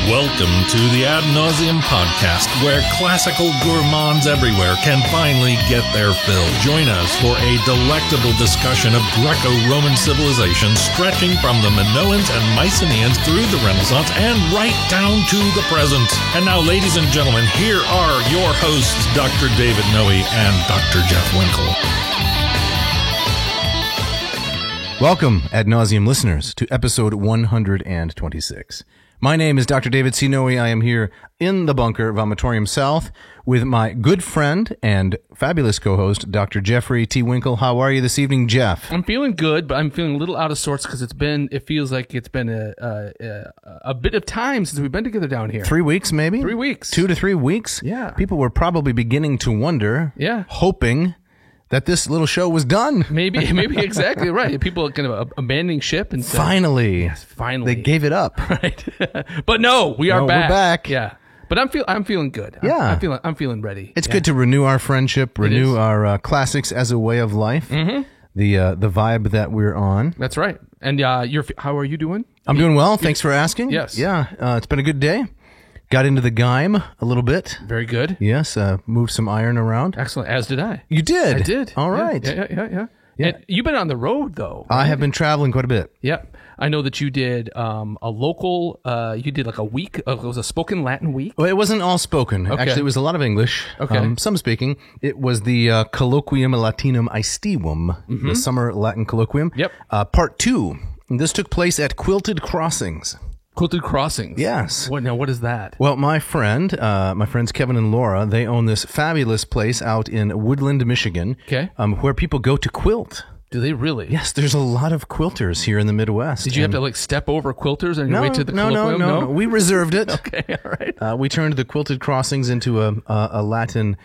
Welcome to the Ad Nauseam Podcast, where classical gourmands everywhere can finally get their fill. Join us for a delectable discussion of Greco-Roman civilization stretching from the Minoans and Mycenaeans through the Renaissance and right down to the present. And now, ladies and gentlemen, here are your hosts, Dr. David Noe and Dr. Jeff Winkle. Welcome, Ad Nauseam listeners, to episode 126. My name is Dr. David C. Noe. I am here in the bunker, Vomitorium South, with my good friend and fabulous co-host, Dr. Jeffrey T. Winkle. How are you this evening, Jeff? I'm feeling good, but I'm feeling a little out of sorts because it feels like it's been a bit of time since we've been together down here. 3 weeks, maybe? 3 weeks. 2 to 3 weeks? Yeah. People were probably beginning to wonder, hoping that this little show was done. Maybe exactly right. People kind of abandoning ship and said, Finally, finally, they gave it up. Right? But no, we are back. We're back. Yeah. But I'm feeling good. Yeah. I'm feeling ready. It's good to renew our friendship, renew our classics as a way of life. Mm-hmm. The vibe that we're on. That's right. And how are you doing? I'm doing well. Thanks for asking. Yes. Yeah. It's been a good day. Got into the Gaim a little bit. Very good. Yes. Moved some iron around. Excellent. As did I. You did? I did. All right. Yeah. And you've been on the road, though. Right? I have been traveling quite a bit. Yep. I know that you did a local, you did like a week, it was a spoken Latin week. Well, it wasn't all spoken. Okay. Actually, it was a lot of English. Okay. Some speaking. It was the Colloquium Latinum Aestivum, the summer Latin colloquium. Yep. Part 2. And this took place at Quilted Crossings. Quilted Crossings. Yes. What is that? Well, my friends Kevin and Laura, they own this fabulous place out in Woodland, Michigan. Okay. Where people go to quilt. Do they really? Yes, there's a lot of quilters here in the Midwest. Did you have to step over quilters on your way to the colloquium? No. We reserved it. Okay, all right. We turned the Quilted Crossings into a Latin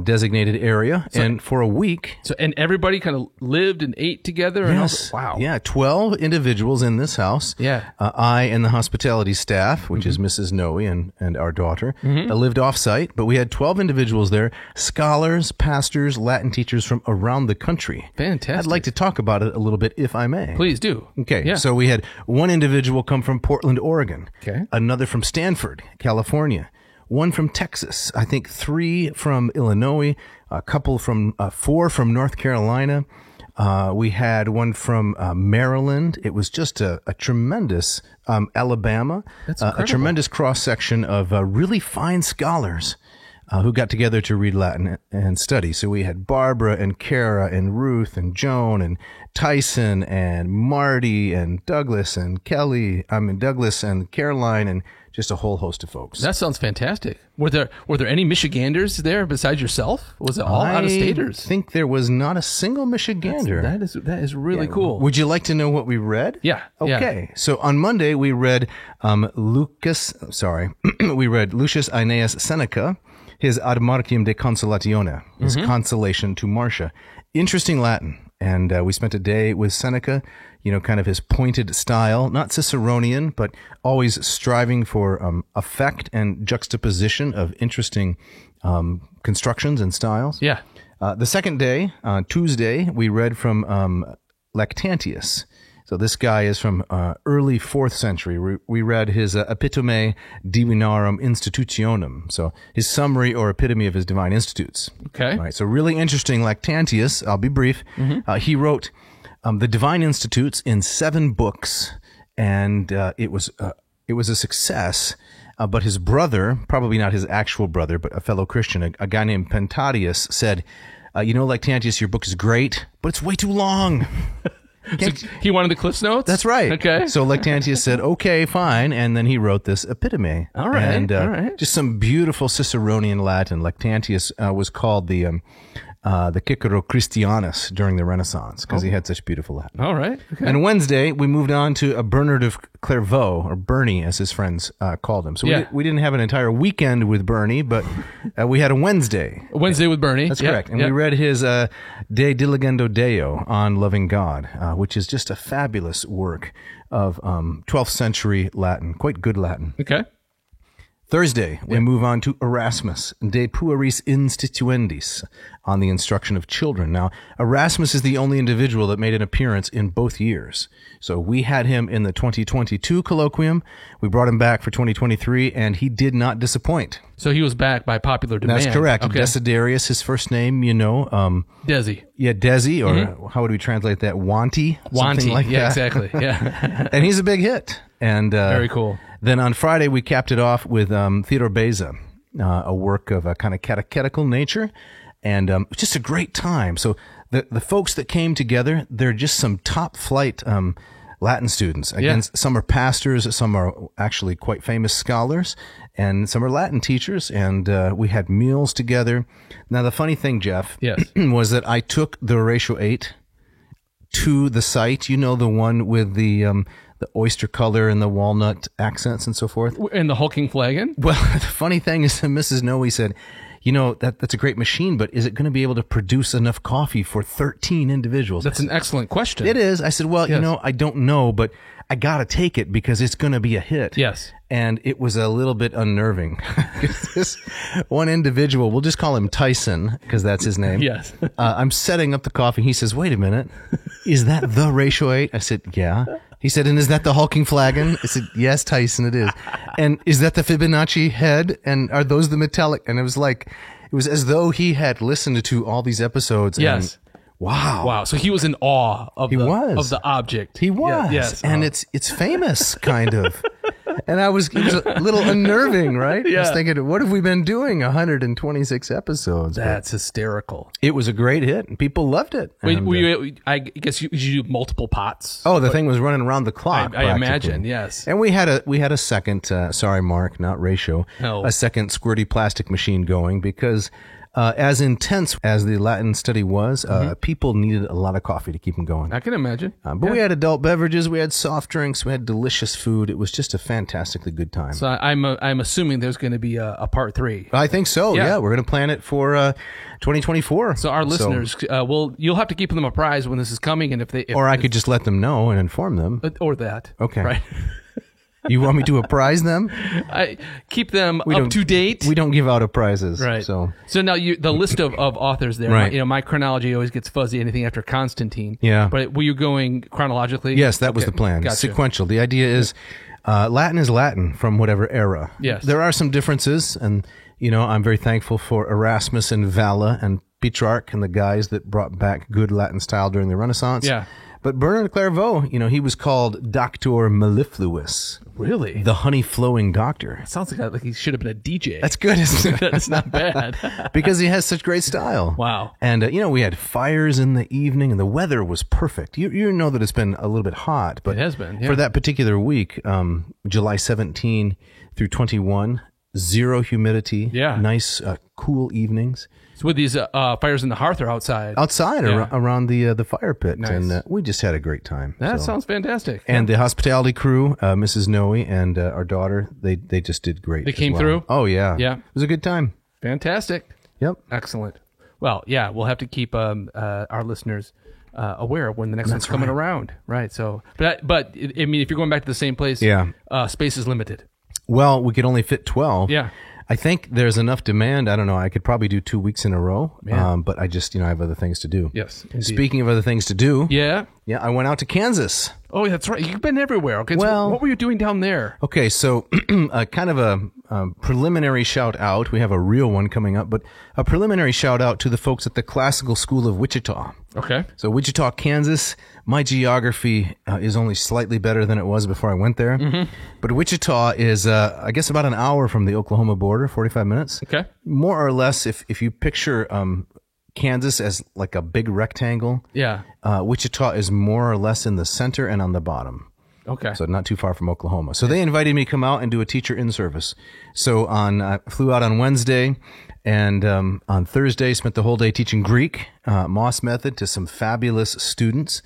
designated area, and for a week. And everybody kind of lived and ate together? Yes. Wow. Yeah, 12 individuals in this house. Yeah. I and the hospitality staff, which is Mrs. Noe and our daughter, lived off-site, but we had 12 individuals there, scholars, pastors, Latin teachers from around the country. Fantastic. I'd like to talk about it a little bit, if I may. Please do. Okay, Yeah. So we had one individual come from Portland, Oregon. Okay. Another from Stanford, California. One from Texas, I think 3 from Illinois, a couple from 4 from North Carolina. We had one from Maryland. It was just a tremendous Alabama, a tremendous cross-section of really fine scholars who got together to read Latin and study. So we had Barbara and Kara and Ruth and Joan and Tyson and Marty and Douglas and Douglas and Caroline and just a whole host of folks. That sounds fantastic. Were there any Michiganders there besides yourself? Was it all out-of-staters? I think there was not a single Michigander. That is really cool. Would you like to know what we read? Yeah. Okay. Yeah. So on Monday we read Lucius Aeneas Seneca, his Ad Marcium de Consolatione, his consolation to Marcia. Interesting Latin. And we spent a day with Seneca, kind of his pointed style, not Ciceronian, but always striving for effect and juxtaposition of interesting constructions and styles. Yeah. The second day, Tuesday, we read from Lactantius. So this guy is from early 4th century. We read his Epitome Divinarum Institutionum, so his summary or epitome of his divine institutes. Okay. All right, so really interesting. Lactantius, I'll be brief. He wrote the Divine Institutes in 7 books, and it was a success. But his brother, probably not his actual brother, but a fellow Christian, a guy named Pentadius, said, Lactantius, your book is great, but it's way too long. So he wanted the Cliff's Notes? That's right. Okay. So Lactantius said, okay, fine. And then he wrote this Epitome. All right. And all right. Just some beautiful Ciceronian Latin. Lactantius was called the Cicero Christianus during the Renaissance because he had such beautiful Latin. All right. Okay. And Wednesday, we moved on to Bernard of Clairvaux, or Bernie, as his friends called him. So we didn't have an entire weekend with Bernie, but we had a Wednesday. A Wednesday with Bernie. That's correct. And we read his De Diligendo Deo on Loving God, which is just a fabulous work of 12th century Latin, quite good Latin. Okay. Thursday, we move on to Erasmus, De Pueris Instituendis, on the instruction of children. Now, Erasmus is the only individual that made an appearance in both years. So we had him in the 2022 colloquium. We brought him back for 2023, and he did not disappoint. So he was back by popular demand. That's correct. Okay. Desiderius, his first name, Desi. Yeah, Desi, or how would we translate that? Wanty? Something like yeah, that. exactly. Yeah. And he's a big hit. And Very cool. Then on Friday, we capped it off with Theodore Beza, a work of a kind of catechetical nature, and just a great time. So the folks that came together, they're just some top flight Latin students. Again, some are pastors, some are actually quite famous scholars, and some are Latin teachers. And we had meals together. Now, the funny thing, Jeff, was that I took the Ratio 8 to the site. You know, the one with the oyster color and the walnut accents and so forth. And the hulking flagon? Well, the funny thing is that Mrs. Noe said, that's a great machine, but is it going to be able to produce enough coffee for 13 individuals? That's an excellent question. It is. I said, well, I don't know, but I got to take it because it's going to be a hit. Yes. And it was a little bit unnerving. This one individual, we'll just call him Tyson because that's his name. Yes. I'm setting up the coffee. He says, wait a minute. Is that the Ratio 8? I said, yeah. He said, and is that the hulking flagon? I said, yes, Tyson, it is. And is that the Fibonacci head? And are those the metallic? And it was as though he had listened to all these episodes. Yes. And wow. Wow. So he was in awe of the object. He was. Yes. And it's famous, kind of. And it was a little unnerving, right? Yeah. I was thinking, what have we been doing 126 episodes? That's hysterical. It was a great hit, and people loved it. Wait, I guess you do multiple pots. Oh, the thing was running around the clock. I imagine, yes. And we had a second, sorry, Mark, not Ratio, No. a second squirty plastic machine going because as intense as the Latin study was, people needed a lot of coffee to keep them going. I can imagine. But we had adult beverages, we had soft drinks, we had delicious food. It was just a fantastically good time. So I'm assuming there's going to be a part 3. I think so. Yeah, we're going to plan it for 2024. So our listeners, you'll have to keep them apprised when this is coming, and if I could just let them know and inform them. Or that. Okay. Right. You want me to apprise them? I keep them up to date. We don't give out prizes. Right. So now the list of authors there. Right. My chronology always gets fuzzy. Anything after Constantine. Yeah. But were you going chronologically? Yes, that was the plan. Gotcha. Sequential. The idea is Latin is Latin from whatever era. Yes. There are some differences, and I'm very thankful for Erasmus and Valla and Petrarch and the guys that brought back good Latin style during the Renaissance. Yeah. But Bernard Clairvaux, he was called Doctor Mellifluous. Really? The honey-flowing doctor. It sounds like he should have been a DJ. That's good, isn't it? That's not bad. Because he has such great style. Wow. And, we had fires in the evening, and the weather was perfect. You know that it's been a little bit hot. But it has been, yeah. For that particular week, July 17 through 21, zero humidity. Yeah. Nice, cool evenings. So with these fires in the hearth or outside? Outside, around the fire pit. Nice. And we just had a great time. That sounds fantastic. And the hospitality crew, Mrs. Noe and our daughter, they just did great. They came through? Oh, yeah. Yeah. It was a good time. Fantastic. Yep. Excellent. Well, yeah, we'll have to keep our listeners aware of when the next one's coming around. Right. So, but I mean, if you're going back to the same place, space is limited. Well, we could only fit 12. Yeah. I think there's enough demand. I don't know. I could probably do 2 weeks in a row. Yeah. But I just, I have other things to do. Yes. Indeed. Speaking of other things to do. Yeah. Yeah. I went out to Kansas. Oh, that's right. You've been everywhere. Okay. Well, so what were you doing down there? Okay. So kind of a preliminary shout out. We have a real one coming up, but a preliminary shout out to the folks at the Classical School of Wichita. Okay. So Wichita, Kansas. My geography is only slightly better than it was before I went there. Mm-hmm. But Wichita is, I guess, about an hour from the Oklahoma border, 45 minutes. Okay. More or less, if you picture Kansas as like a big rectangle, Wichita is more or less in the center and on the bottom. Okay. So not too far from Oklahoma. So they invited me to come out and do a teacher in-service. So I flew out on Wednesday, and on Thursday Spent the whole day teaching Greek, Moss Method, to some fabulous students,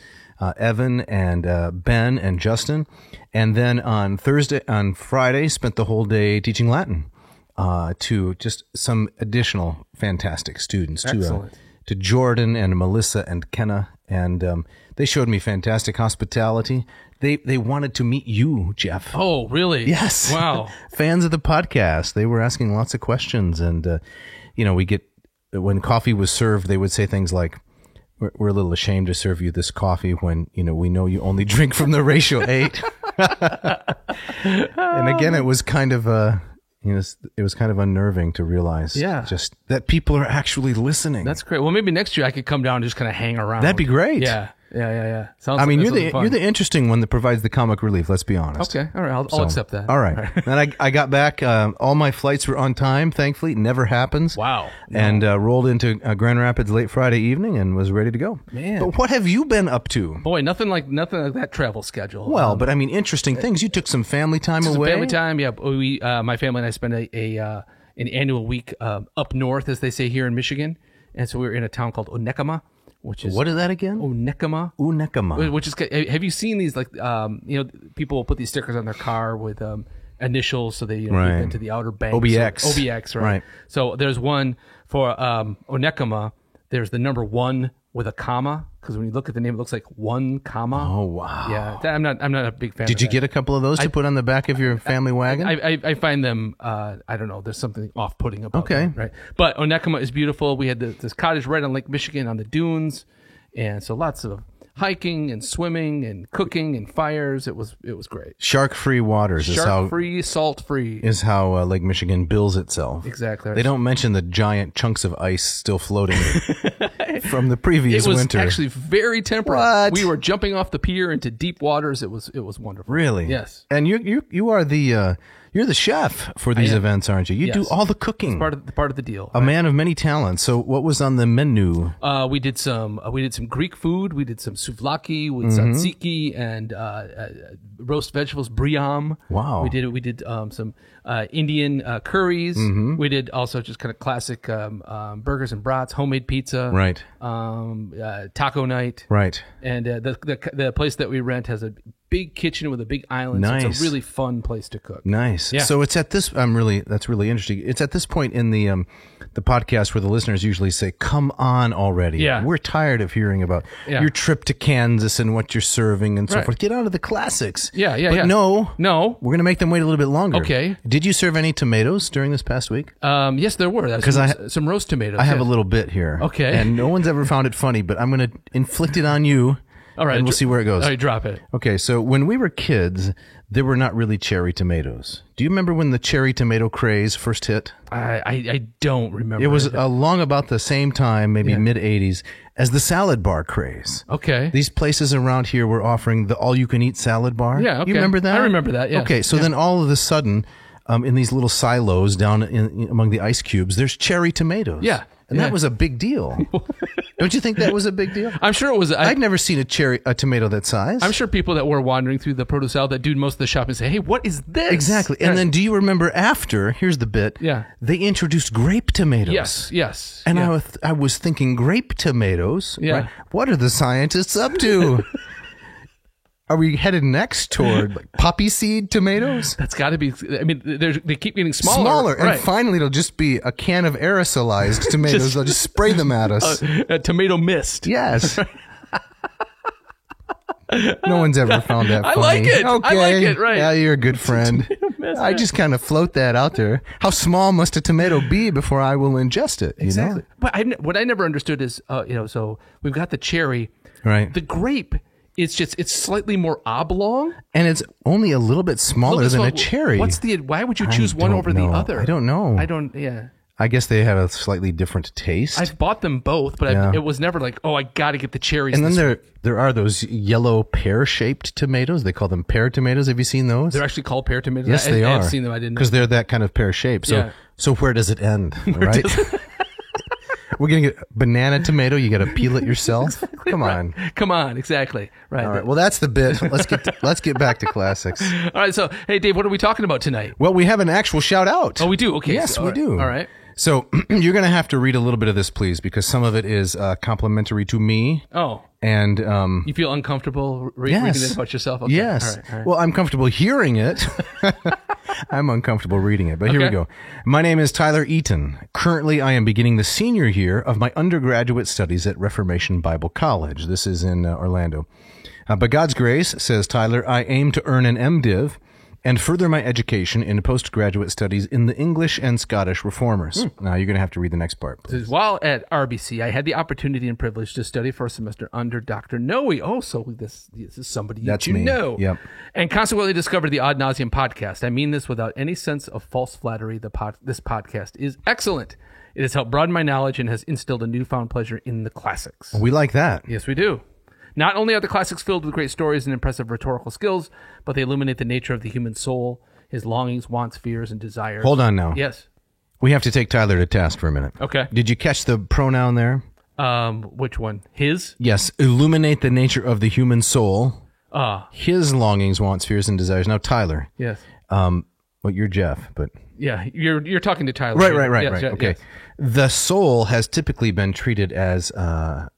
Evan and Ben and Justin. And then on Friday, spent the whole day teaching Latin to just some additional fantastic students. Excellent. To Jordan and Melissa and Kenna and they showed me fantastic hospitality. They wanted to meet you, Jeff. Oh, really? Yes. Wow. Fans of the podcast. They were asking lots of questions, and when coffee was served, they would say things like, "We're a little ashamed to serve you this coffee when we know you only drink from the ratio 8." And again, it was kind of it was kind of unnerving to realize just that people are actually listening. That's great. Well, maybe next year I could come down and just kind of hang around. That'd be great. Yeah. I mean, you're the interesting one that provides the comic relief. Let's be honest. Okay. All right. I'll accept that. All right. Then I got back. All my flights were on time. Thankfully, it never happens. Wow. And rolled into Grand Rapids late Friday evening and was ready to go. Man. But what have you been up to? Boy, nothing like that travel schedule. Well, but I mean, interesting things. You took some family time away. Family time. Yeah. We, my family and I spent an annual week up north, as they say here in Michigan, and so we were in a town called Onekama. What is that again? Onekama. Which is, have you seen these, like, people will put these stickers on their car with initials so they lead into the Outer Banks. OBX, right? So there's one for Onekama. There's the number 1 with a comma, because when you look at the name, it looks like 1 comma. Oh, wow. Yeah, I'm not a big fan. Did you get a couple of those to put on the back of your family wagon? I find them, I don't know, there's something off-putting about them, right? But Onekama is beautiful. We had this cottage right on Lake Michigan on the dunes, and so lots of hiking and swimming and cooking and fires. It was great. Shark-free waters. Shark-free, salt-free. Is how Lake Michigan bills itself. Exactly. They don't mention the giant chunks of ice still floating from the previous winter. It was actually very temperate. What? We were jumping off the pier into deep waters. It was wonderful. Really? Yes. And you are you're the chef for these events, aren't you? You do all the cooking. It's part of the deal. A man of many talents. So what was on the menu? We did some Greek food. We did some souvlaki with tzatziki and roast vegetables, briam. Wow. We did some Indian curries. We did also just kind of classic burgers and brats, homemade pizza. Right. Taco night. Right. And the place that we rent has a big kitchen with a big island. Nice. So it's a really fun place to cook. Nice. Yeah. So it's at this. That's really interesting. It's at this point in the podcast where the listeners usually say, "Come on already." Yeah. We're tired of hearing about your trip to Kansas and what you're serving and so forth. Get out of the classics. Yeah. But no, we're going to make them wait a little bit longer. Okay. Did you serve any tomatoes during this past week? Yes, there were. Because some roast tomatoes. I have a little bit here. Okay. And no one's ever found it funny, but I'm going to inflict it on you. All right. And we'll see where it goes. All right, drop it. Okay, so when we were kids, there were not really cherry tomatoes. Do you remember when the cherry tomato craze first hit? I don't remember. It was along about the same time, maybe mid-'80s, as the salad bar craze. Okay. These places around here were offering the all-you-can-eat salad bar. Yeah, okay. You remember that? I remember that, yeah. Okay, so then all of a sudden, in these little silos down among the ice cubes, there's cherry tomatoes. Yeah. And that was a big deal. Don't you think that was a big deal? I'm sure it was. I'd never seen a tomato that size. I'm sure people that were wandering through the produce aisle that do most of the shopping say, "Hey, what is this?" Exactly. And then do you remember after, here's the bit, they introduced grape tomatoes. Yes. And I was thinking, grape tomatoes? Yeah. Right? What are the scientists up to? Are we headed next toward like poppy seed tomatoes? That's got to be. I mean, they keep getting smaller. Smaller, and finally it'll just be a can of aerosolized tomatoes. They'll just spray them at us. A tomato mist. Yes. No one's ever found that funny. I like it. Okay. I like it, right. Yeah, you're a good friend. I just kind of float that out there. How small must a tomato be before I will ingest it? Exactly. You But know? what I never understood is, so we've got the cherry. Right. The grape, it's slightly more oblong. And it's only a little bit smaller than a cherry. Why would you choose one over the other? I don't know. I guess they have a slightly different taste. I've bought them both, but it was never like, I got to get the cherries. And then there are those yellow pear-shaped tomatoes. They call them pear tomatoes. Have you seen those? They're actually called pear tomatoes? Yes, they are. I've seen them. I didn't know. Because they're that kind of pear shape. So where does it end, right? We're going to get banana tomato. You got to peel it yourself. Exactly, Come on. Come on. Exactly. Right. All right. Well, that's the bit. Let's get back to classics. All right. So, hey, Dave, what are we talking about tonight? Well, we have an actual shout out. Oh, we do? Okay. Yes, we do. All right. So you're going to have to read a little bit of this, please, because some of it is complimentary to me. Oh. And you feel uncomfortable reading this about yourself? Okay. Yes. All right. Well, I'm comfortable hearing it. I'm uncomfortable reading it, but here we go. My name is Tyler Eaton. Currently, I am beginning the senior year of my undergraduate studies at Reformation Bible College. This is in Orlando. By God's grace, says Tyler, I aim to earn an MDiv and further my education in postgraduate studies in the English and Scottish Reformers. Now, you're going to have to read the next part, please. While at RBC, I had the opportunity and privilege to study for a semester under Dr. Noe. Oh, so this is somebody That's you me. know. Yep. And consequently discovered the Ad Nauseam podcast. I mean this without any sense of false flattery. This podcast is excellent. It has helped broaden my knowledge and has instilled a newfound pleasure in the classics. We like that. Yes, we do. Not only are the classics filled with great stories and impressive rhetorical skills, but they illuminate the nature of the human soul, his longings, wants, fears, and desires. Hold on now. Yes. We have to take Tyler to task for a minute. Okay. Did you catch the pronoun there? Which one? His? Yes. Illuminate the nature of the human soul. His longings, wants, fears, and desires. Now, Tyler. Yes. Well, you're Jeff, but... Yeah, you're talking to Tyler. Right. Yes, Okay. Yes. The soul has typically been treated as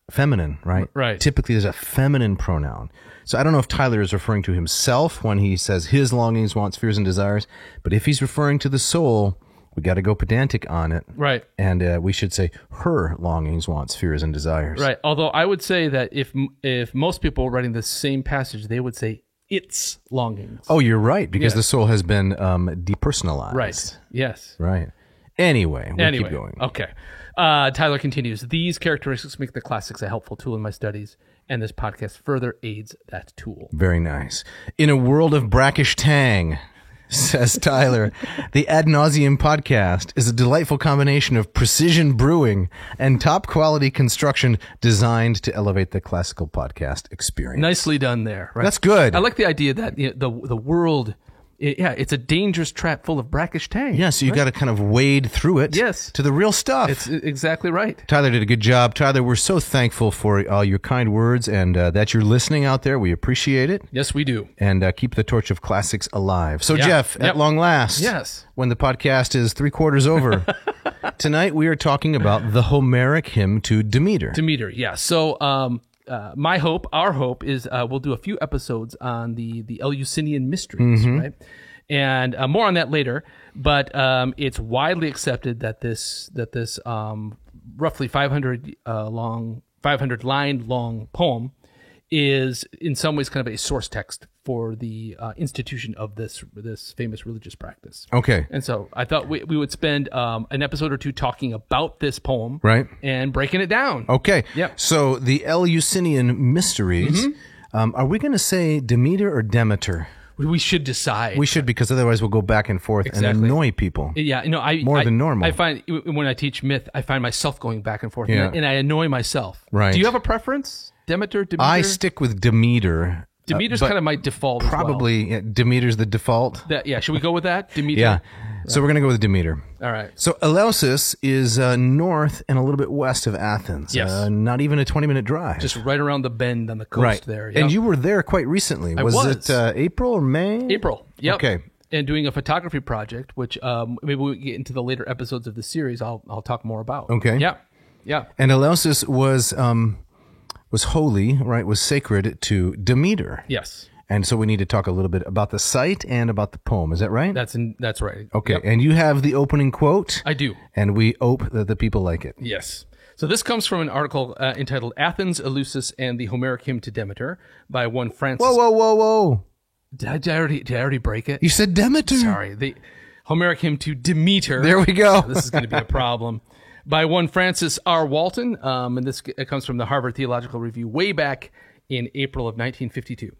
feminine, right? Right. Typically, there's a feminine pronoun. So I don't know if Tyler is referring to himself when he says his longings, wants, fears, and desires, but if he's referring to the soul, we got to go pedantic on it. Right. And we should say her longings, wants, fears, and desires. Right. Although I would say that if most people were writing the same passage, they would say its longings. Oh, you're right, because the soul has been depersonalized. Right. Yes. Right. Anyway, we'll keep going. Okay. Tyler continues. These characteristics make the classics a helpful tool in my studies, and this podcast further aids that tool. Very nice. In a world of brackish tang, says Tyler, the Ad Nauseam podcast is a delightful combination of precision brewing and top quality construction designed to elevate the classical podcast experience. Nicely done there. Right? That's good. I like the idea that the world... it's a dangerous trap full of brackish tang. Yeah, so you got to kind of wade through it to the real stuff. It's exactly right. Tyler did a good job. Tyler, we're so thankful for all your kind words and that you're listening out there. We appreciate it. Yes, we do. And keep the torch of classics alive. So, Jeff, at long last, when the podcast is 3/4 over, tonight we are talking about the Homeric hymn to Demeter. Demeter, yeah. So, our hope is we'll do a few episodes on the Eleusinian mysteries, right? And more on that later. But it's widely accepted that this roughly 500 line long poem is in some ways kind of a source text for the institution of this famous religious practice. Okay. And so I thought we would spend an episode or two talking about this poem, right, and breaking it down. Okay. Yep. So the Eleusinian mysteries. Are we going to say Demeter or Demeter? We should decide. We should, because otherwise we'll go back and forth and annoy people. Yeah, more than normal. I find when I teach myth, I find myself going back and forth, and I annoy myself. Right. Do you have a preference? Demeter, Demeter? I stick with Demeter. Demeter's kind of my default. Probably Demeter's the default. Should we go with that? Demeter. Yeah. So we're going to go with Demeter. All right. So Eleusis is north and a little bit west of Athens. Yes. Not even a 20-minute drive. Just right around the bend on the coast there. Yep. And you were there quite recently. Was it April or May? April. Yep. Okay. And doing a photography project, which maybe we'll get into the later episodes of the series. I'll talk more about. Okay. Yeah. Yeah. And Eleusis was holy, right? Was sacred to Demeter. Yes. And so we need to talk a little bit about the site and about the poem. Is that right? That's right. Okay. Yep. And you have the opening quote. I do. And we hope that the people like it. Yes. So this comes from an article entitled Athens, Eleusis, and the Homeric Hymn to Demeter by one Francis... Whoa. Did I already break it? You said Demeter. Sorry. The Homeric Hymn to Demeter. There we go. This is going to be a problem. By one Francis R. Walton. And this comes from the Harvard Theological Review way back in April of 1952.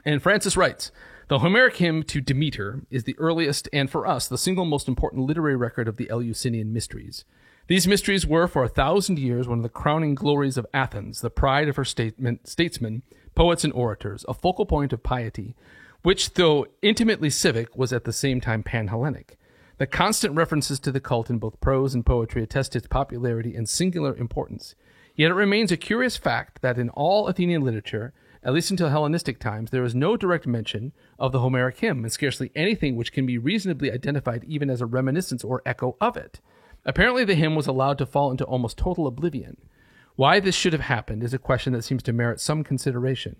And Francis writes, the Homeric hymn to Demeter is the earliest and, for us, the single most important literary record of the Eleusinian mysteries. These mysteries were, for 1,000 years, one of the crowning glories of Athens, the pride of her statesmen, poets, and orators, a focal point of piety, which, though intimately civic, was at the same time pan-Hellenic. The constant references to the cult in both prose and poetry attest to its popularity and singular importance. Yet it remains a curious fact that in all Athenian literature, at least until Hellenistic times, there is no direct mention of the Homeric hymn, and scarcely anything which can be reasonably identified even as a reminiscence or echo of it. Apparently the hymn was allowed to fall into almost total oblivion. Why this should have happened is a question that seems to merit some consideration.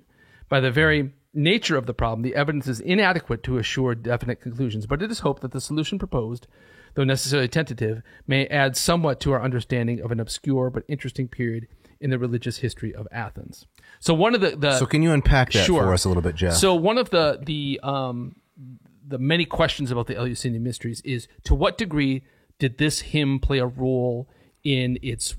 By the very nature of the problem, the evidence is inadequate to assure definite conclusions, but it is hoped that the solution proposed, though necessarily tentative, may add somewhat to our understanding of an obscure but interesting period in the religious history of Athens. So one of the So can you unpack that for us a little bit, Jeff? So one of the many questions about the Eleusinian Mysteries is, to what degree did this hymn play a role in its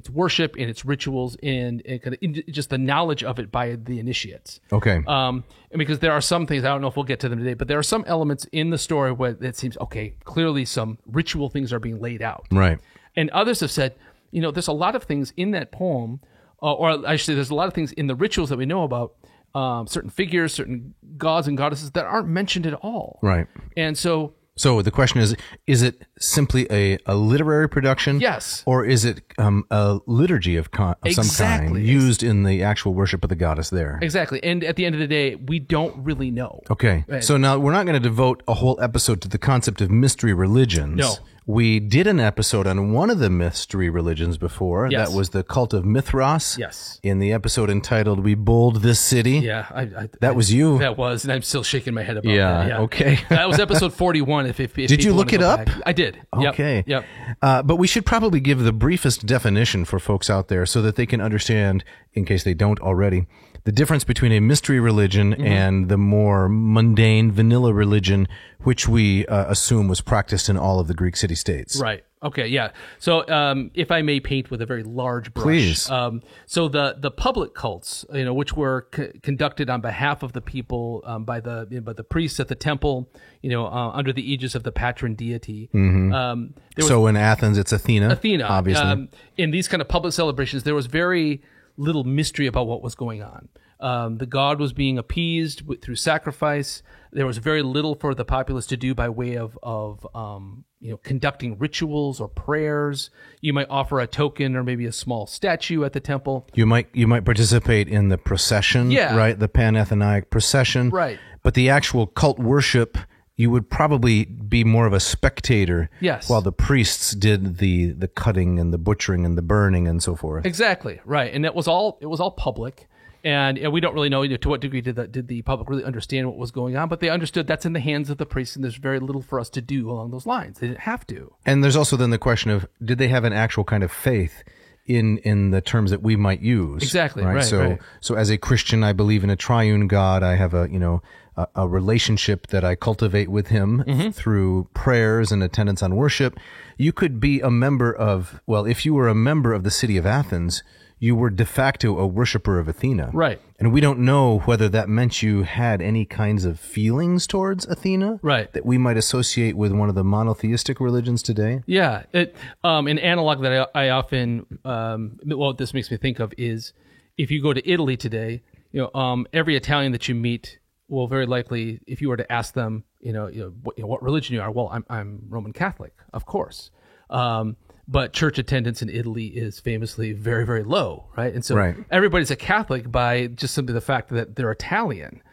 worship, in its rituals, and kind of in just the knowledge of it by the initiates? Okay. And because there are some things, I don't know if we'll get to them today, but there are some elements in the story where it seems, okay, clearly some ritual things are being laid out. Right. And others have said, there's a lot of things in that poem, or I should say there's a lot of things in the rituals that we know about, certain figures, certain gods and goddesses that aren't mentioned at all. Right. And so the question is it simply a literary production? Yes. Or is it a liturgy of some kind used in the actual worship of the goddess there? Exactly. And at the end of the day, we don't really know. Okay. So now we're not going to devote a whole episode to the concept of mystery religions. No. We did an episode on one of the mystery religions before. Yes. That was the cult of Mithras. Yes. In the episode entitled "We Bold This City." Yeah, that was you. That was, and I'm still shaking my head about that. Yeah. Okay. That was episode 41. If did you look it up? Back. I did. Okay. Yep. But we should probably give the briefest definition for folks out there so that they can understand, in case they don't already, the difference between a mystery religion and the more mundane vanilla religion, which we assume was practiced in all of the Greek city-states. Right. Okay, yeah. So if I may paint with a very large brush. Please. So the public cults, which were conducted on behalf of the people by the priests at the temple, under the aegis of the patron deity. So in Athens, it's Athena. Athena. Obviously. In these kind of public celebrations, there was very little mystery about what was going on. The god was being appeased through sacrifice. There was very little for the populace to do by way of conducting rituals or prayers. You might offer a token or maybe a small statue at the temple. You might participate in the procession, right? The Pan-Athenic procession. Right. But the actual cult worship, you would probably be more of a spectator. Yes. While the priests did the cutting and the butchering and the burning and so forth. Exactly. Right. And it was all public. And we don't really know to what degree did the public really understand what was going on, but they understood that's in the hands of the priests, and there's very little for us to do along those lines. They didn't have to. And there's also then the question of, did they have an actual kind of faith in the terms that we might use? Exactly. Right. So as a Christian, I believe in a triune God. I have a relationship that I cultivate with him through prayers and attendance on worship. You could be a member of, if you were a member of the city of Athens, you were de facto a worshiper of Athena. Right. And we don't know whether that meant you had any kinds of feelings towards Athena. Right. That we might associate with one of the monotheistic religions today. Yeah. An analog that I often, this makes me think of is, if you go to Italy today, every Italian that you meet will very likely, if you were to ask them, what religion you are, well, I'm Roman Catholic, of course. But church attendance in Italy is famously very, very low, right? And so everybody's a Catholic by just simply the fact that they're Italian.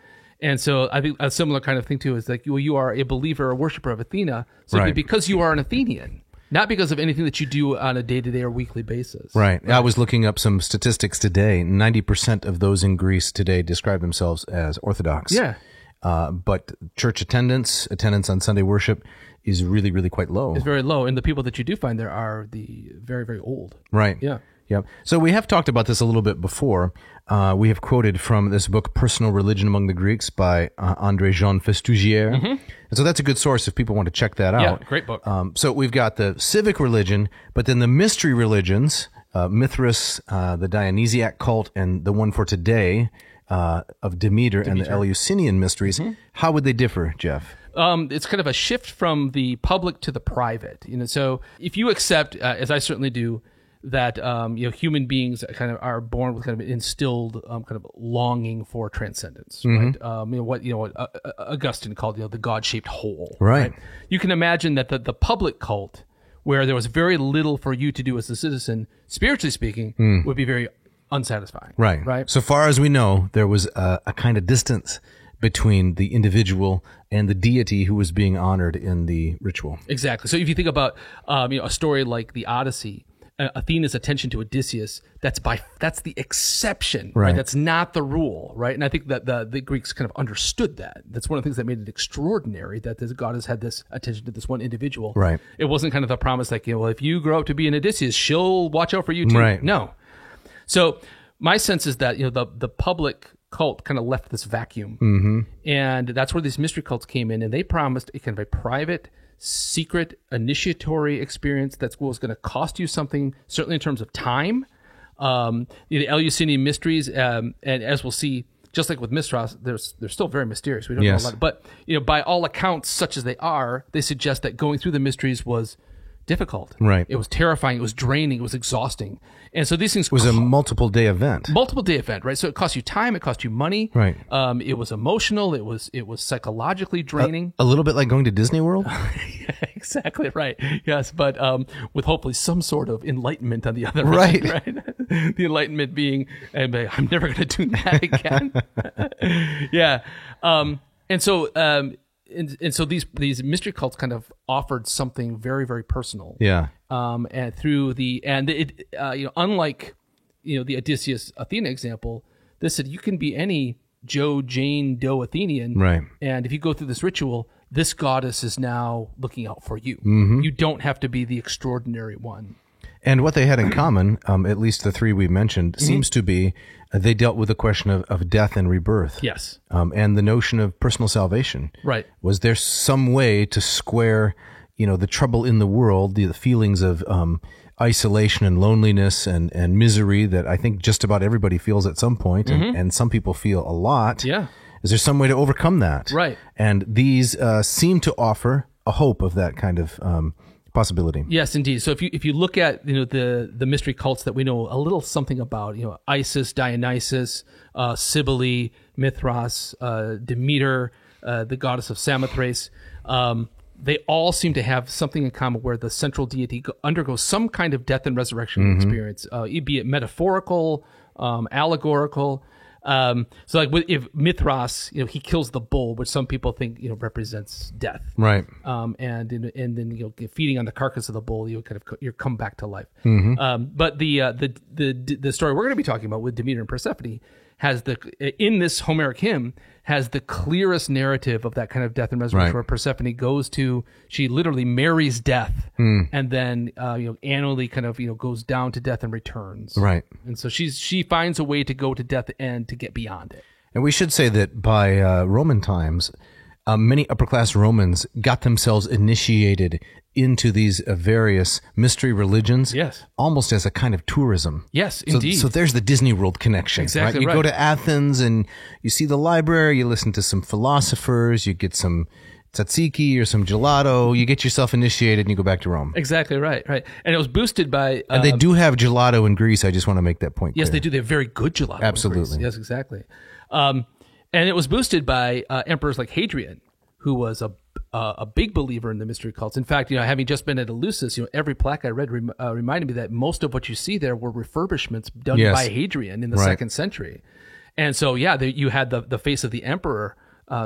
And so I think a similar kind of thing too is like, you are a believer or worshiper of Athena simply because you are an Athenian, not because of anything that you do on a day-to-day or weekly basis. Right. I was looking up some statistics today. 90% of those in Greece today describe themselves as Orthodox. Yeah. But church attendance on Sunday worship is really, really quite low. It's very low. And the people that you do find there are the very, very old. Right. Yeah. Yeah. So we have talked about this a little bit before. We have quoted from this book, Personal Religion Among the Greeks by André Jean Festugière. And so that's a good source if people want to check that out. Yeah, great book. So we've got the civic religion, but then the mystery religions, Mithras, the Dionysiac cult, and the one for today of Demeter and the Eleusinian mysteries. How would they differ, Jeff? It's kind of a shift from the public to the private. So if you accept, as I certainly do, that human beings kind of are born with kind of instilled kind of longing for transcendence, right? What Augustine called the God-shaped whole. Right. You can imagine that the public cult, where there was very little for you to do as a citizen, spiritually speaking, would be very unsatisfying. Right. So far as we know, there was a kind of distance between the individual and the deity who was being honored in the ritual. Exactly. So if you think about a story like the Odyssey, Athena's attention to Odysseus, that's the exception, right? That's not the rule, right? And I think that the Greeks kind of understood that. That's one of the things that made it extraordinary, that this goddess had this attention to this one individual. Right. It wasn't kind of a promise like, well, if you grow up to be an Odysseus, she'll watch out for you too. Right. No. So my sense is that, the public cult kind of left this vacuum, and that's where these mystery cults came in, and they promised a kind of a private, secret, initiatory experience that was going to cost you something, certainly in terms of time. The Eleusinian mysteries, and as we'll see, just like with Mithras, they're still very mysterious. We don't know a lot, but by all accounts, such as they are, they suggest that going through the mysteries was difficult. Right. It was terrifying. It was draining. It was exhausting. And so these things... It was a multiple day event. Right? So it cost you time. It cost you money. Right. It was emotional. It was psychologically draining. A little bit like going to Disney World? Yeah, exactly right. Yes, but with hopefully some sort of enlightenment on the other end. Right. The enlightenment being, I'm never going to do that again. Yeah. And so... And so these mystery cults kind of offered something very, very personal. Yeah. And unlike the Odysseus Athena example, this said you can be any Joe, Jane, Doe Athenian, right? And if you go through this ritual, this goddess is now looking out for you. You don't have to be the extraordinary one. And what they had in common, at least the three we mentioned, seems to be they dealt with the question of death and rebirth. Yes. And the notion of personal salvation. Right. Was there some way to square, the trouble in the world, the feelings of isolation and loneliness and misery that I think just about everybody feels at some point, and some people feel a lot. Yeah. Is there some way to overcome that? Right. And these seem to offer a hope of that kind of possibility. Yes, indeed. So if you look at the mystery cults that we know a little something about, Isis, Dionysus, Cybele, Mithras, Demeter, the goddess of Samothrace, they all seem to have something in common where the central deity undergoes some kind of death and resurrection experience, be it metaphorical, allegorical. So like if Mithras, he kills the bull, which some people think, represents death. Right. And then, feeding on the carcass of the bull, you come back to life. But the story we're going to be talking about with Demeter and Persephone in this Homeric hymn has the clearest narrative of that kind of death and resurrection, where Persephone she literally marries death, and then annually kind of goes down to death and returns. Right. And so she finds a way to go to death and to get beyond it. And we should say that by Roman times, many upper-class Romans got themselves initiated into these various mystery religions, almost as a kind of tourism. Yes, indeed. So there's the Disney World connection. Exactly right. You go to Athens and you see the library, you listen to some philosophers, you get some tzatziki or some gelato, you get yourself initiated and you go back to Rome. Exactly right. And it was boosted by... and they do have gelato in Greece, I just want to make that point clear. Yes, they do. They have very good gelato Absolutely. in Greece. Yes, exactly. And it was boosted by emperors like Hadrian, who was a big believer in the mystery cults. In fact, having just been at Eleusis, every plaque I read reminded me that most of what you see there were refurbishments done by Hadrian in the 2nd century. And so, you had the face of the emperor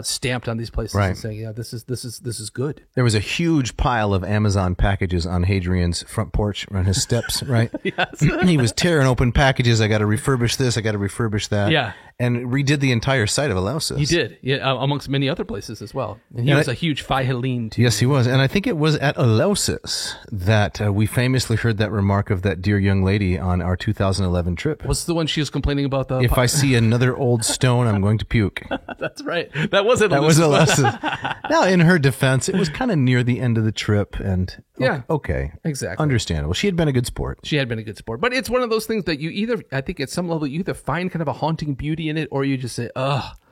stamped on these places and saying, this is good. There was a huge pile of Amazon packages on Hadrian's front porch, on his steps, right? Yes. He was tearing open packages. I got to refurbish this. I got to refurbish that. Yeah. And redid the entire site of Eleusis. He did, amongst many other places as well. And he was a huge Phihellene too. Yes, he was. And I think it was at Eleusis that we famously heard that remark of that dear young lady on our 2011 trip. What's the one she was complaining about? If I see another old stone, I'm going to puke. That's right. That was at Eleusis. That was Eleusis. Now, in her defense, it was kind of near the end of the trip. And okay. Exactly. Understandable. She had been a good sport. But it's one of those things that I think at some level, you either find kind of a haunting beauty in it, or you just say,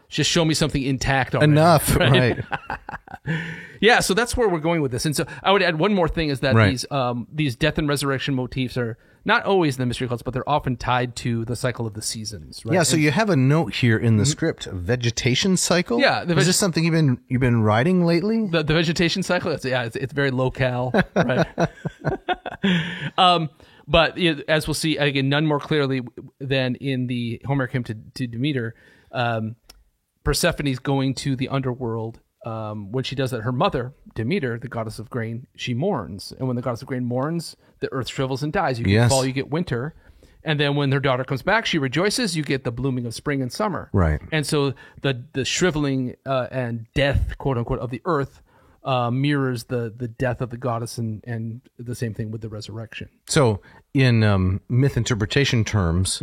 just show me something intact already. Enough, right? Yeah, so that's where we're going with this. And so I would add one more thing is that these death and resurrection motifs are not always in the mystery cults, but they're often tied to the cycle of the seasons. Right? Yeah, so you have a note here in the script, vegetation cycle? Yeah. Is this something you've been writing lately? The vegetation cycle? It's very locale, right? But as we'll see, again, none more clearly than in the Homeric hymn to Demeter, Persephone's going to the underworld when she does that, her mother, Demeter, the goddess of grain, she mourns. And when the goddess of grain mourns, the earth shrivels and dies. You get fall, you get winter. And then when her daughter comes back, she rejoices. You get the blooming of spring and summer. Right. And so the shriveling and death, quote unquote, of the earth mirrors the death of the goddess, and the same thing with the resurrection. So in myth interpretation terms,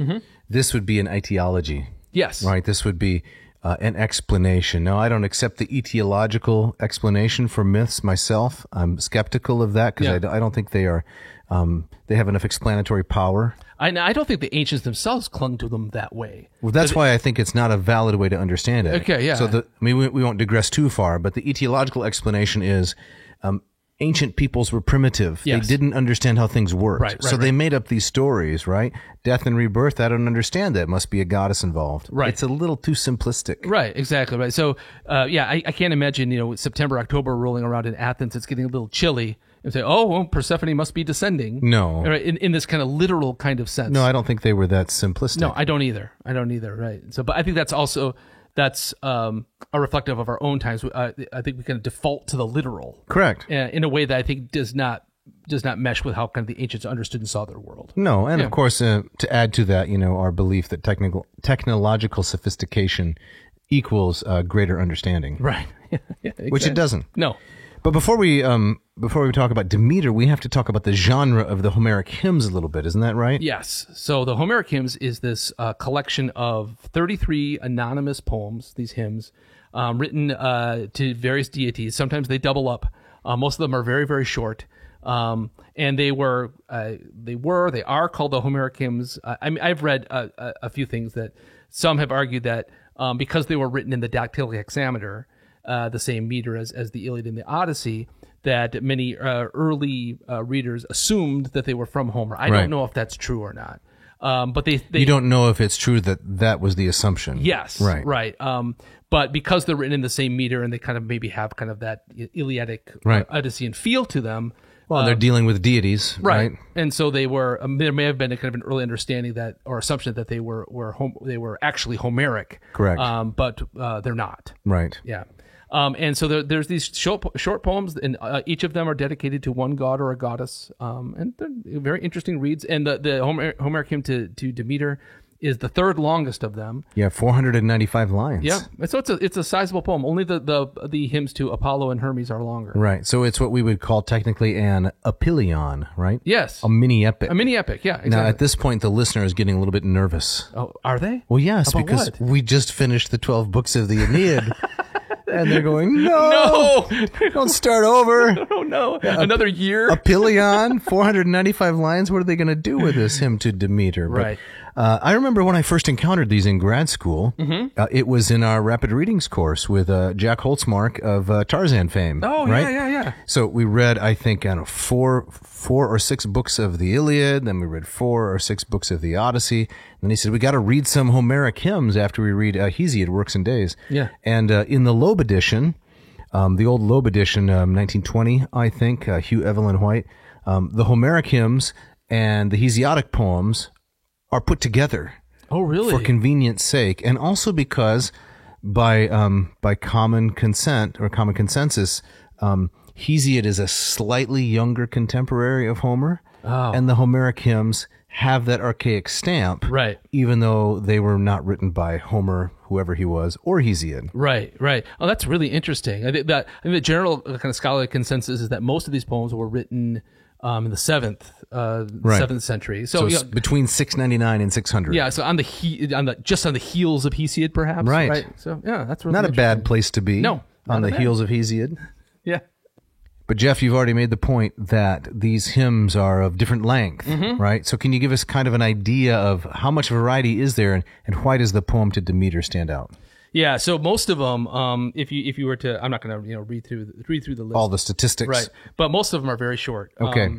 this would be an etiology. Yes. Right. This would be an explanation. Now, I don't accept the etiological explanation for myths myself. I'm skeptical of that because I don't think they are. They have enough explanatory power. I don't think the ancients themselves clung to them that way. Well, that's why I think it's not a valid way to understand it. Okay, yeah. So we won't digress too far, but the etiological explanation is ancient peoples were primitive. Yes. They didn't understand how things worked. Right, so they made up these stories, right? Death and rebirth, I don't understand that. Must be a goddess involved. Right. It's a little too simplistic. Right, exactly. Right. So, I can't imagine, September, October rolling around in Athens, it's getting a little chilly. And say, Persephone must be descending. No. Right, in this kind of literal kind of sense. No, I don't think they were that simplistic. No, I don't either. Right. So, but I think that's a reflective of our own times. I think we can default to the literal. Correct. In a way that I think does not mesh with how kind of the ancients understood and saw their world. No, and of course, to add to that, our belief that technological sophistication equals greater understanding. Right. Exactly. Which it doesn't. No. But before we talk about Demeter, we have to talk about the genre of the Homeric hymns a little bit. Isn't that right? Yes. So the Homeric hymns is this collection of 33 anonymous poems, these hymns, written to various deities. Sometimes they double up. Most of them are very, very short. And they are called the Homeric hymns. I've read a few things that some have argued that because they were written in the dactylic hexameter, the same meter as the Iliad and the Odyssey, that many early readers assumed that they were from Homer. I don't know if that's true or not. But they you don't know if it's true that was the assumption. Yes, right. But because they're written in the same meter and they kind of maybe have kind of that Iliadic Odyssean feel to them. Well, they're dealing with deities, right? And so they were. There may have been a kind of an early understanding that, or assumption that they were actually Homeric. Correct. But they're not. Right. Yeah. And so there's these short poems, and each of them are dedicated to one god or a goddess, and they're very interesting reads. And the Homeric hymn to Demeter is the third longest of them. Yeah, 495 lines. Yeah, so it's a sizable poem. Only the hymns to Apollo and Hermes are longer. Right. So it's what we would call technically an epyllion, right? Yes. A mini epic. A mini epic. Yeah. Exactly. Now at this point, the listener is getting a little bit nervous. Oh, are they? Well, yes, about because what? we just finished the 12 books of the Aeneid. And they're going, no, don't start over. Oh, no. Another year? Epyllion, 495 lines. What are they going to do with this hymn to Demeter? Right. But, I remember when I first encountered these in grad school, it was in our rapid readings course with Jack Holtzmark of Tarzan fame. Oh, right? Yeah. So we read, I think, four or six books of the Iliad, then we read 4 or 6 books of the Odyssey. And then he said, we got to read some Homeric hymns after we read Hesiod, Works and Days. Yeah. And in the Loeb edition, the old Loeb edition, 1920, I think, Hugh Evelyn White, the Homeric hymns and the Hesiodic poems are put together. Oh, really? For convenience sake, and also because by common consent or common consensus, Hesiod is a slightly younger contemporary of Homer, and the Homeric hymns have that archaic stamp, right? Even though they were not written by Homer, whoever he was, or Hesiod. Right. Oh, that's really interesting. I think the general kind of scholarly consensus is that most of these poems were written in the 7th century. So between 699 and 600. Yeah. So on the heels of Hesiod, perhaps. Right. So yeah, that's really not a bad place to be. No, on the heels of Hesiod. Yeah. But Jeff, you've already made the point that these hymns are of different length, right? So can you give us kind of an idea of how much variety is there, and why does the poem to Demeter stand out? Yeah, so most of them, if you were to, I'm not going to read through the list, all the statistics, right? But most of them are very short. Okay,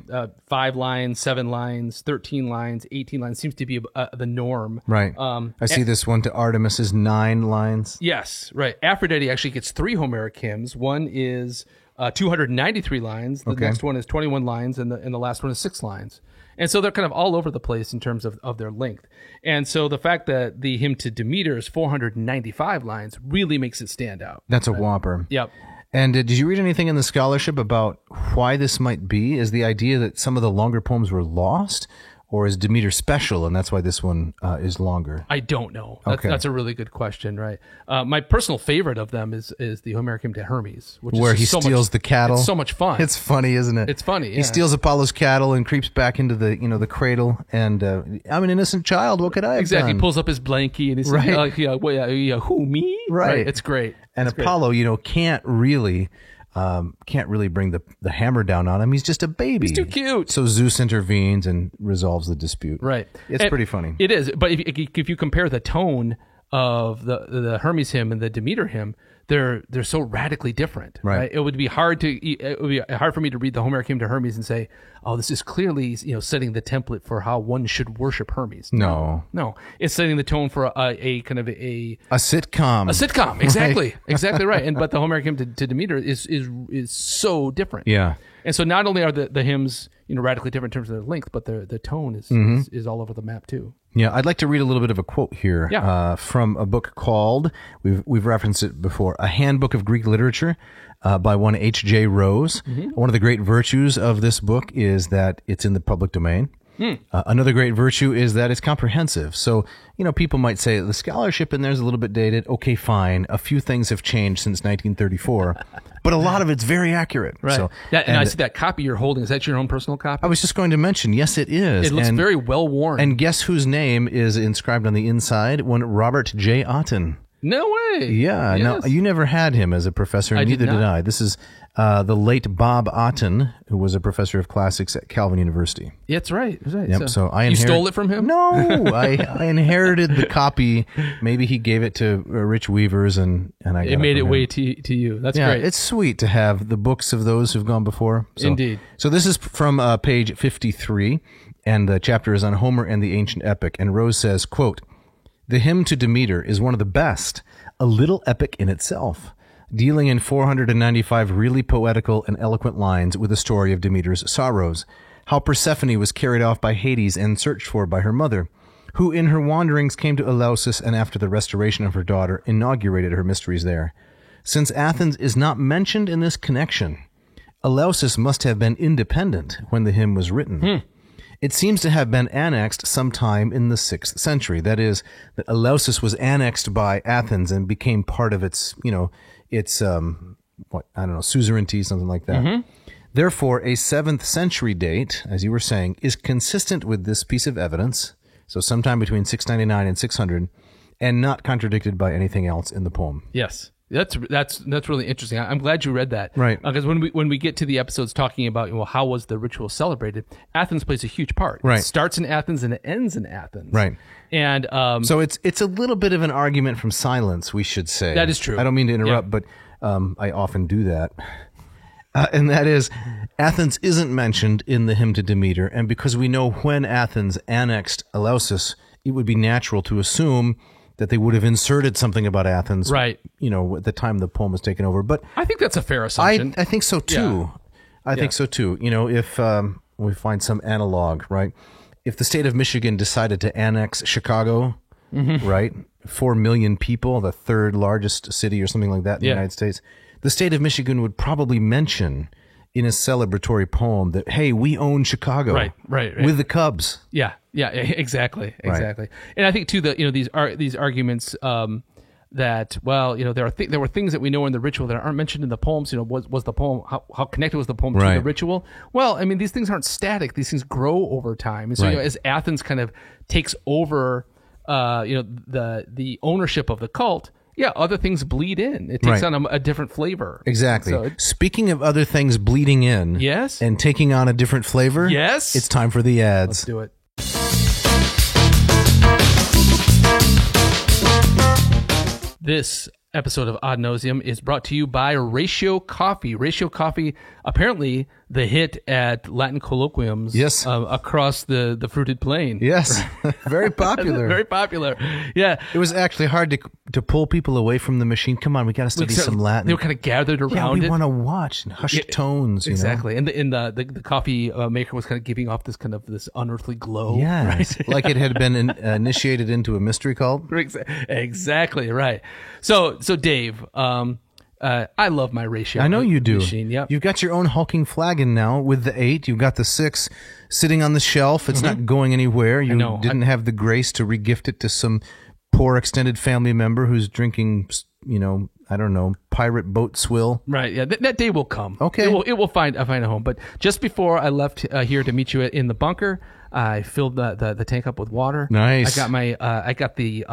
5 lines, 7 lines, 13 lines, 18 lines seems to be the norm, right? I see this one to Artemis is 9 lines. Yes, right. Aphrodite actually gets 3 Homeric hymns. One is 293 lines. The next one is 21 lines, and the last one is 6 lines. And so they're kind of all over the place in terms of their length. And so the fact that the hymn to Demeter is 495 lines really makes it stand out. That's a whopper. Yep. And did you read anything in the scholarship about why this might be? Is the idea that some of the longer poems were lost? Or is Demeter special, and that's why this one is longer? I don't know. That's a really good question, right? My personal favorite of them is the Homeric Hymn to Hermes, where he steals the cattle. It's so much fun. It's funny, isn't it? It's funny. Yeah. He steals Apollo's cattle and creeps back into the cradle. And I'm an innocent child. What could I have done? He pulls up his blankie and he's like, who, me? Right. It's great. And Apollo, can't really bring the hammer down on him. He's just a baby. He's too cute. So Zeus intervenes and resolves the dispute. Right. It's pretty funny. It is. But if you compare the tone of the Hermes hymn and the Demeter hymn, they're so radically different. Right. It would be hard for me to read the Homeric Hymn to Hermes and say, oh, this is clearly setting the template for how one should worship Hermes. No. It's setting the tone for a kind of a sitcom. A sitcom, exactly, right. Exactly right. But the Homeric Hymn to Demeter is so different. Yeah. And so not only are the hymns radically different in terms of their length, but the tone is all over the map too. Yeah, I'd like to read a little bit of a quote here from a book called, we've referenced it before, A Handbook of Greek Literature by one H.J. Rose. Mm-hmm. One of the great virtues of this book is that it's in the public domain. Another great virtue is that it's comprehensive. So, people might say the scholarship in there is a little bit dated. Okay, fine. A few things have changed since 1934, but a lot of it's very accurate. Right. So, and I see that copy you're holding. Is that your own personal copy? I was just going to mention, yes, it is. It looks very well worn. And guess whose name is inscribed on the inside? One Robert J. Otten. No way. Yeah. Yes. No, you never had him as a professor, and neither did I. This is the late Bob Otten, who was a professor of classics at Calvin University. Yeah, that's right. That's right. Yep. So you stole it from him? No, I inherited the copy. Maybe he gave it to Rich Weavers, and I got it made its way to you. That's great. It's sweet to have the books of those who've gone before. So, indeed. So this is from page 53, and the chapter is on Homer and the ancient epic. And Rose says, quote, "The hymn to Demeter is one of the best, a little epic in itself, dealing in 495 really poetical and eloquent lines with the story of Demeter's sorrows, how Persephone was carried off by Hades and searched for by her mother, who in her wanderings came to Eleusis and after the restoration of her daughter inaugurated her mysteries there. Since Athens is not mentioned in this connection, Eleusis must have been independent when the hymn was written. It seems to have been annexed sometime in the 6th century. That is, that Eleusis was annexed by Athens and became part of its, suzerainty, something like that. Mm-hmm. Therefore, a 7th century date, as you were saying, is consistent with this piece of evidence, so sometime between 699 and 600, and not contradicted by anything else in the poem. Yes. That's really interesting. I'm glad you read that. Right. Because when we get to the episodes talking about how was the ritual celebrated, Athens plays a huge part. Right. It starts in Athens and it ends in Athens. Right. And so it's a little bit of an argument from silence, we should say. That is true. I don't mean to interrupt, but I often do that. And that is, Athens isn't mentioned in the hymn to Demeter, and because we know when Athens annexed Eleusis, it would be natural to assume that they would have inserted something about Athens, right? At the time the poem was taken over. But I think that's a fair assumption. I think so too. Yeah. I think so too. If we find some analog, right? If the state of Michigan decided to annex Chicago, right, 4 million people, the third largest city or something like that in the United States, the state of Michigan would probably mention in a celebratory poem that, hey, we own Chicago, right. with the Cubs. Yeah, exactly. Right. And I think too that these arguments that there were things that we know in the ritual that aren't mentioned in the poems. Was the poem how connected was the poem to the ritual? Well, I mean, these things aren't static; these things grow over time. And so as Athens kind of takes over, the ownership of the cult. Yeah, other things bleed in. It takes on a different flavor. Exactly. So speaking of other things bleeding in, yes, and taking on a different flavor, yes, it's time for the ads. Let's do it. This episode of Ad Nauseam is brought to you by Ratio Coffee. Ratio Coffee, apparently the hit at Latin colloquiums across the fruited plain. Yes, very popular. Very popular, yeah. It was actually hard to pull people away from the machine. Come on, we got to study some Latin. They were kind of gathered around it. We want to watch and hushed tones. Exactly, and the coffee maker was kind of giving off this unearthly glow. Yeah, right? Like it had been initiated into a mystery cult. Exactly, right. So Dave, I love my ratio. I know you do. Machine. Yep. You've got your own hulking flagon now with the 8. You've got the 6 sitting on the shelf. It's not going anywhere. You didn't have the grace to regift it to some poor extended family member who's drinking, I don't know, pirate boat swill. Right. Yeah. That day will come. Okay. It will find a home. But just before I left here to meet you in the bunker, I filled the tank up with water. Nice. I got the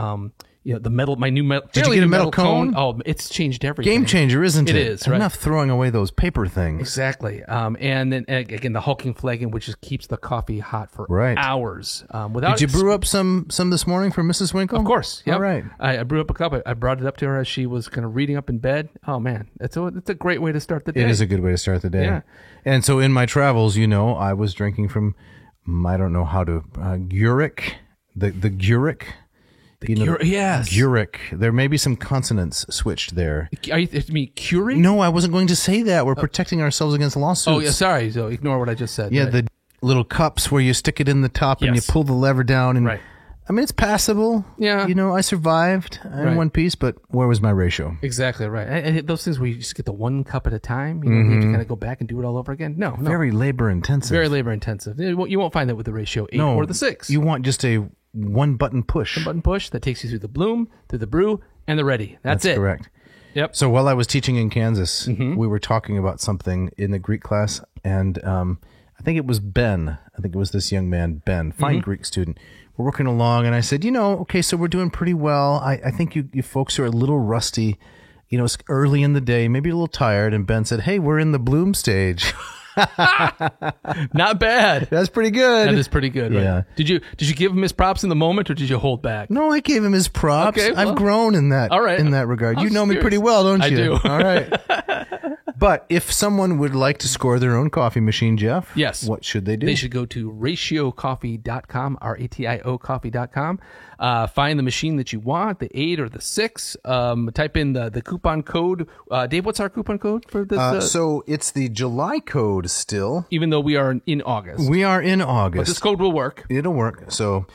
the metal, my new metal. Did you get a metal cone? Oh, it's changed everything. Game changer, isn't it? It is, right? Enough throwing away those paper things. Exactly. And then again, the hulking flagon, which just keeps the coffee hot for hours. Did you brew up some this morning for Mrs. Winkle? Of course. Yep. All right. I brew up a cup. I brought it up to her as she was kind of reading up in bed. Oh man, it's a great way to start the day. It is a good way to start the day. Yeah. And so in my travels, I was drinking from, I don't know how to, Guric, the Guric. Yes. Guric. There may be some consonants switched there. You mean Keurig? No, I wasn't going to say that. We're protecting ourselves against lawsuits. Oh, yeah, sorry. So ignore what I just said. Yeah, the little cups where you stick it in the top and you pull the lever down. And I mean, it's passable. Yeah. I survived in one piece, but where was my ratio? Exactly right. And those things where you just get the one cup at a time, you have to kind of go back and do it all over again. No. Very labor intensive. Very labor intensive. You won't find that with the ratio 8 or the 6. You want just a one button push. One button push that takes you through the bloom, through the brew, and the ready. That's it. Correct. Yep. So while I was teaching in Kansas, we were talking about something in the Greek class, and I think it was Ben. I think it was this young man, Ben, fine Greek student. We're working along, and I said, okay, so we're doing pretty well. I think you folks are a little rusty. It's early in the day, maybe a little tired. And Ben said, hey, we're in the bloom stage. Not bad. That's pretty good. That is pretty good. Right? Yeah. Did you give him his props in the moment, or did you hold back? No, I gave him his props. Okay, well, I've grown in that. All right. In that regard, you know me pretty well, don't you? I do. All right. But if someone would like to score their own coffee machine, Jeff, yes, what should they do? They should go to ratiocoffee.com, RATIO coffee.com. Find the machine that you want, the 8 or the 6. Type in the coupon code. Dave, what's our coupon code for this? So it's the July code still. Even though we are in August. We are in August. But this code will work. It'll work. So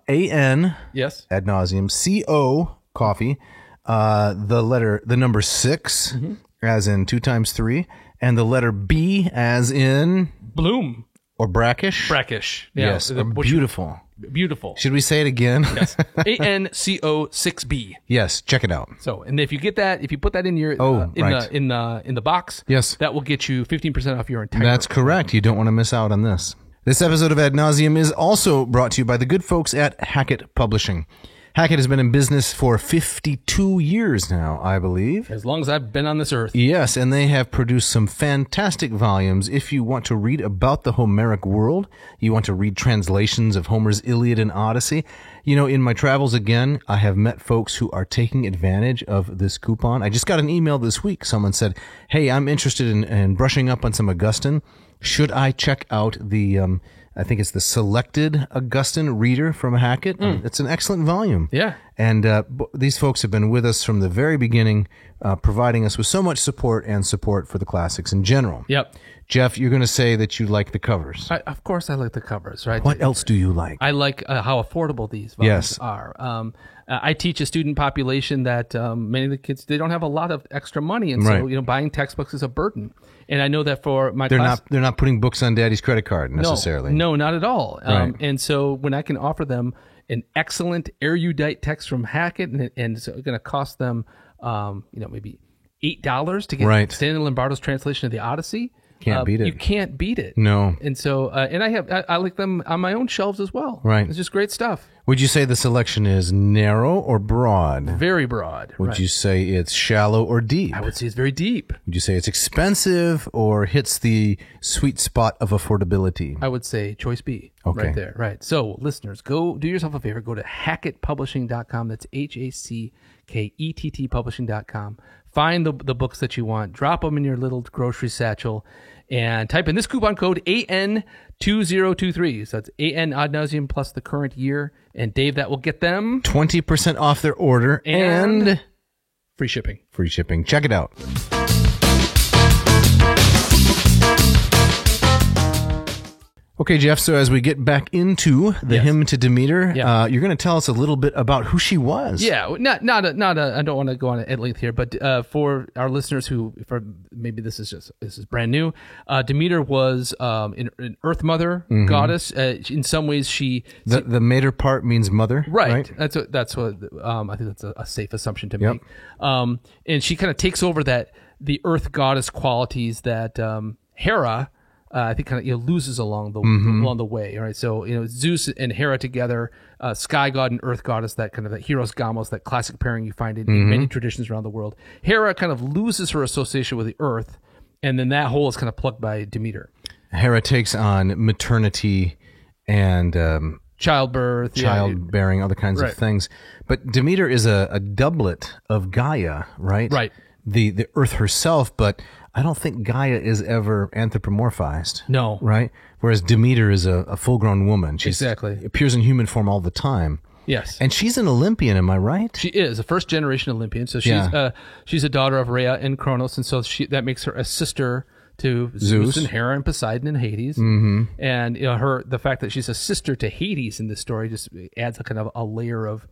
AN, yes, ad nauseum, CO, coffee, the number 6, as in 2 times 3, and the letter B as in bloom. Or brackish? Brackish. Yeah. Yes. Beautiful. Beautiful. Should we say it again? Yes. ANCO6B. Yes. Check it out. So, and if you get that, if you put that in your in the box, yes, that will get you 15% off your entire. That's correct. You don't want to miss out on this. This episode of Ad Nauseum is also brought to you by the good folks at Hackett Publishing. Hackett has been in business for 52 years now, I believe. As long as I've been on this earth. Yes, and they have produced some fantastic volumes. If you want to read about the Homeric world, you want to read translations of Homer's Iliad and Odyssey. In my travels again, I have met folks who are taking advantage of this coupon. I just got an email this week. Someone said, hey, I'm interested in brushing up on some Augustine. Should I check out the... I think it's the Selected Augustine Reader from Hackett. It's an excellent volume. Yeah. And these folks have been with us from the very beginning, providing us with so much support for the classics in general. Yep. Jeff, you're going to say that you like the covers. Of course I like the covers, right? What else do you like? I like how affordable these volumes are. I teach a student population that many of the kids, they don't have a lot of extra money. And so, buying textbooks is a burden. And I know that for my class... They're not putting books on daddy's credit card necessarily. No, not at all. Right. And so when I can offer them an excellent erudite text from Hackett, and it's going to cost them, maybe $8 to get Stanley Lombardo's translation of the Odyssey. Can't beat it. You can't beat it. No. And so, and I like them on my own shelves as well. Right. It's just great stuff. Would you say the selection is narrow or broad? Very broad. Would you say it's shallow or deep? I would say it's very deep. Would you say it's expensive or hits the sweet spot of affordability? I would say choice B. Okay. Right there. Right. So listeners, go do yourself a favor. Go to HackettPublishing.com. That's HACKETT Publishing.com. Find the books that you want. Drop them in your little grocery satchel and type in this coupon code AN2023. So that's AN ad nauseum plus the current year. And Dave, that will get them 20% off their order and free shipping. Free shipping. Check it out. Okay, Jeff, so as we get back into the hymn to Demeter, you're going to tell us a little bit about who she was. Yeah, I don't want to go on at length here, but for our listeners for maybe this is brand new, Demeter was an earth mother goddess. In some ways, the mater part means mother, right? That's what I think that's a safe assumption to make. And she kind of takes over the earth goddess qualities that Hera, I think, kind of loses along the way. All right, so Zeus and Hera together, sky god and earth goddess, that kind of that Heros Gamos, that classic pairing you find in many traditions around the world. Hera kind of loses her association with the earth, and then that hole is kind of plugged by Demeter. Hera takes on maternity and childbearing, other kinds of things. But Demeter is a doublet of Gaia, right? Right. The earth herself, but I don't think Gaia is ever anthropomorphized. No. Right? Whereas Demeter is a full-grown woman. She appears in human form all the time. Yes. And she's an Olympian, am I right? She is a first-generation Olympian. So she's a daughter of Rhea and Kronos, and so that makes her a sister to Zeus and Hera and Poseidon and Hades. And the fact that she's a sister to Hades in this story just adds a kind of a layer of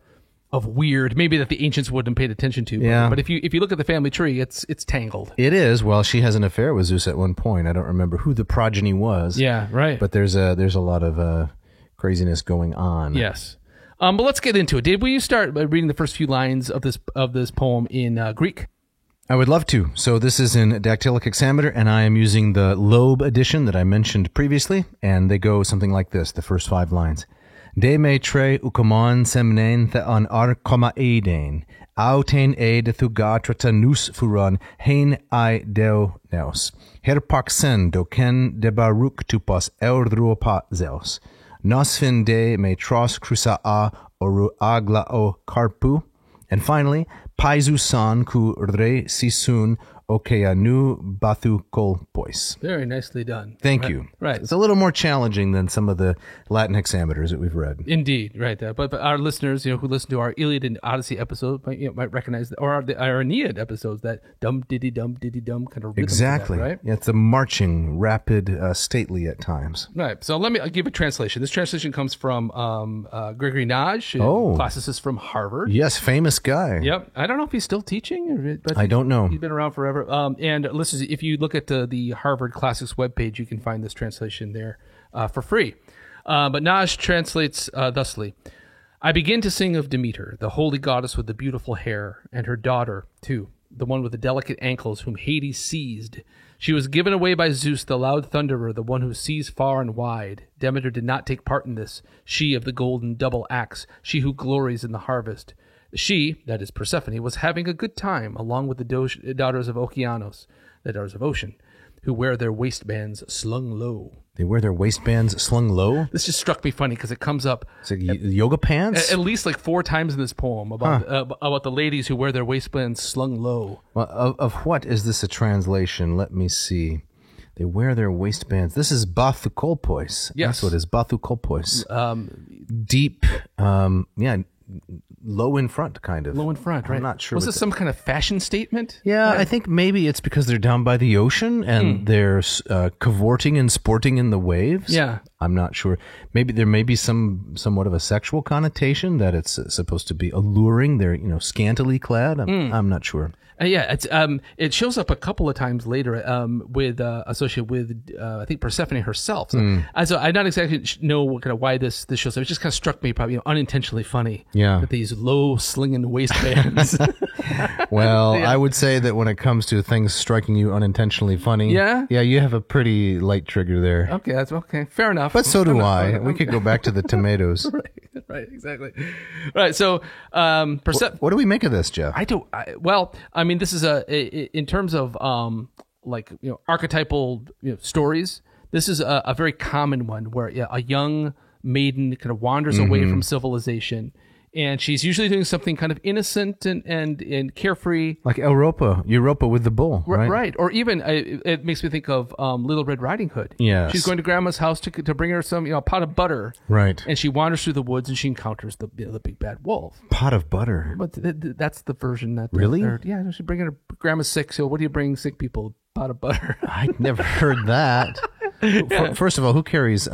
weird, maybe that the ancients wouldn't have paid attention to. But if you look at the family tree, it's tangled. It is. Well, she has an affair with Zeus at one point. I don't remember who the progeny was. Yeah, right. But there's a lot of craziness going on. Yes. But let's get into it. Dave, will you start by reading the first few lines of this poem in Greek? I would love to. So this is in Dactylic Hexameter, and I am using the Loeb edition that I mentioned previously, and they go something like this, the first 5 lines. De me tre ukomon semnen theon arkoma edein, autein ed thugatrata nous furon, hein I deo neos. Herpaxen doken de baruk tupos eurdruopa zeus. Nosfin de me tros crusa a oru agla o carpu. And finally, Paizu san ku re sisun okeanu bathu kolpois. Very nicely done. Thank you. Right. It's a little more challenging than some of the Latin hexameters that we've read. Indeed, right. But our listeners, who listen to our Iliad and Odyssey episodes, might recognize or our Aeneid episodes, that dum diddy dum kind of rhythm. Exactly. To that, right? Yeah, it's a marching, rapid, stately at times. Right. So I'll give a translation. This translation comes from Gregory Nagy, classicist from Harvard. Yes, famous guy. Yep. I don't know if he's still teaching. But I don't know. He's been around forever. And listeners, if you look at the Harvard Classics webpage, you can find this translation there for free. But Nagy translates thusly. I begin to sing of Demeter, the holy goddess with the beautiful hair, and her daughter, too, the one with the delicate ankles whom Hades seized. She was given away by Zeus, the loud thunderer, the one who sees far and wide. Demeter did not take part in this, she of the golden double axe, she who glories in the harvest. She, that is Persephone, was having a good time along with the daughters of Okeanos, the daughters of Ocean, who wear their waistbands slung low. They wear their waistbands slung low? This just struck me funny because it comes up... It's like yoga pants? At least like 4 times in this poem about the ladies who wear their waistbands slung low. Well, of what is this a translation? Let me see. They wear their waistbands. This is bathu kolpois. Yes. That's what it is, bathu kolpois. Deep, low in front, kind of. Low in front, right? I'm not sure. Was this some kind of fashion statement? Yeah, I think maybe it's because they're down by the ocean and they're cavorting and sporting in the waves. Yeah. I'm not sure. Maybe there may be somewhat of a sexual connotation that it's supposed to be alluring. They're scantily clad. I'm not sure. It's it shows up a couple of times later associated with I think Persephone herself. So I not exactly know why this shows up. It just kind of struck me probably unintentionally funny. Yeah. With these low slinging waistbands. Well, I would say that when it comes to things striking you unintentionally funny, you have a pretty light trigger there. Okay, that's okay. Fair enough. But so do I. We could go back to the tomatoes. Right, exactly. Right, so what do we make of this, Jeff? I mean, this is in terms of archetypal stories. This is a very common one where a young maiden kind of wanders away from civilization, and she's usually doing something kind of innocent and carefree, like Europa with the bull, right? Right, or even it makes me think of Little Red Riding Hood. Yes, she's going to Grandma's house to bring her some pot of butter, right? And she wanders through the woods and she encounters the big bad wolf. Pot of butter, but that's the version that really, she's bringing her Grandma's sick. So what do you bring sick people? Pot of butter. I'd never heard that. First of all, who carries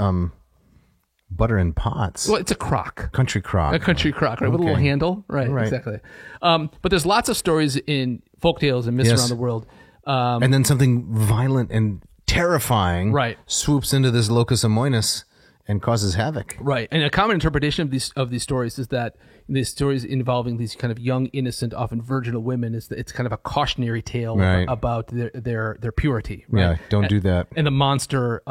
butter in pots? Well, it's a crock. Country crock. A country crock, right? With a little handle. Right, exactly. But there's lots of stories in folktales and myths around the world. And then something violent and terrifying swoops into this locus amoenus and causes havoc. Right. And a common interpretation of these stories is that these stories involving these kind of young, innocent, often virginal women is that it's kind of a cautionary tale about their purity. Right? Yeah, don't do that. And the monster,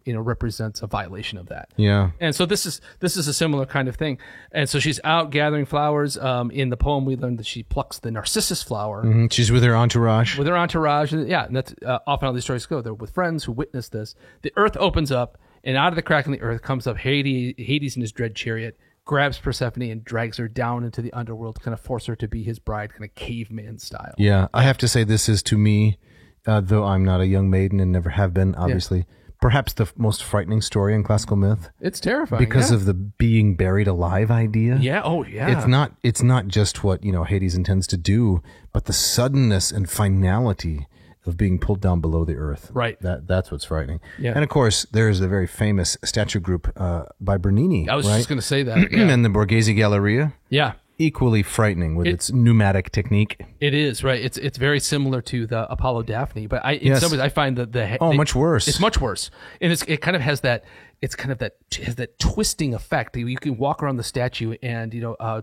represents a violation of that. Yeah. And so this is a similar kind of thing. And so she's out gathering flowers. In the poem, we learned that she plucks the narcissus flower. Mm-hmm. She's with her entourage. And that's often how these stories go. They're with friends who witness this. The earth opens up. And out of the crack in the earth comes up Hades in his dread chariot, grabs Persephone and drags her down into the underworld to kind of force her to be his bride, kind of caveman style. Yeah, I have to say this is to me, though I'm not a young maiden and never have been, obviously, perhaps the most frightening story in classical myth. It's terrifying. Because of the being buried alive idea. Yeah, oh yeah. It's not just what, Hades intends to do, but the suddenness and finality of being pulled down below the earth. Right. That's what's frightening. Yeah. And of course, there's a very famous statue group by Bernini. I was just going to say that. Yeah. And the Borghese Galleria. Yeah. Equally frightening with its pneumatic technique. It is, right. It's very similar to the Apollo Daphne, but in some ways I find that much worse. It's much worse. And it kind of has that has that twisting effect. You can walk around the statue and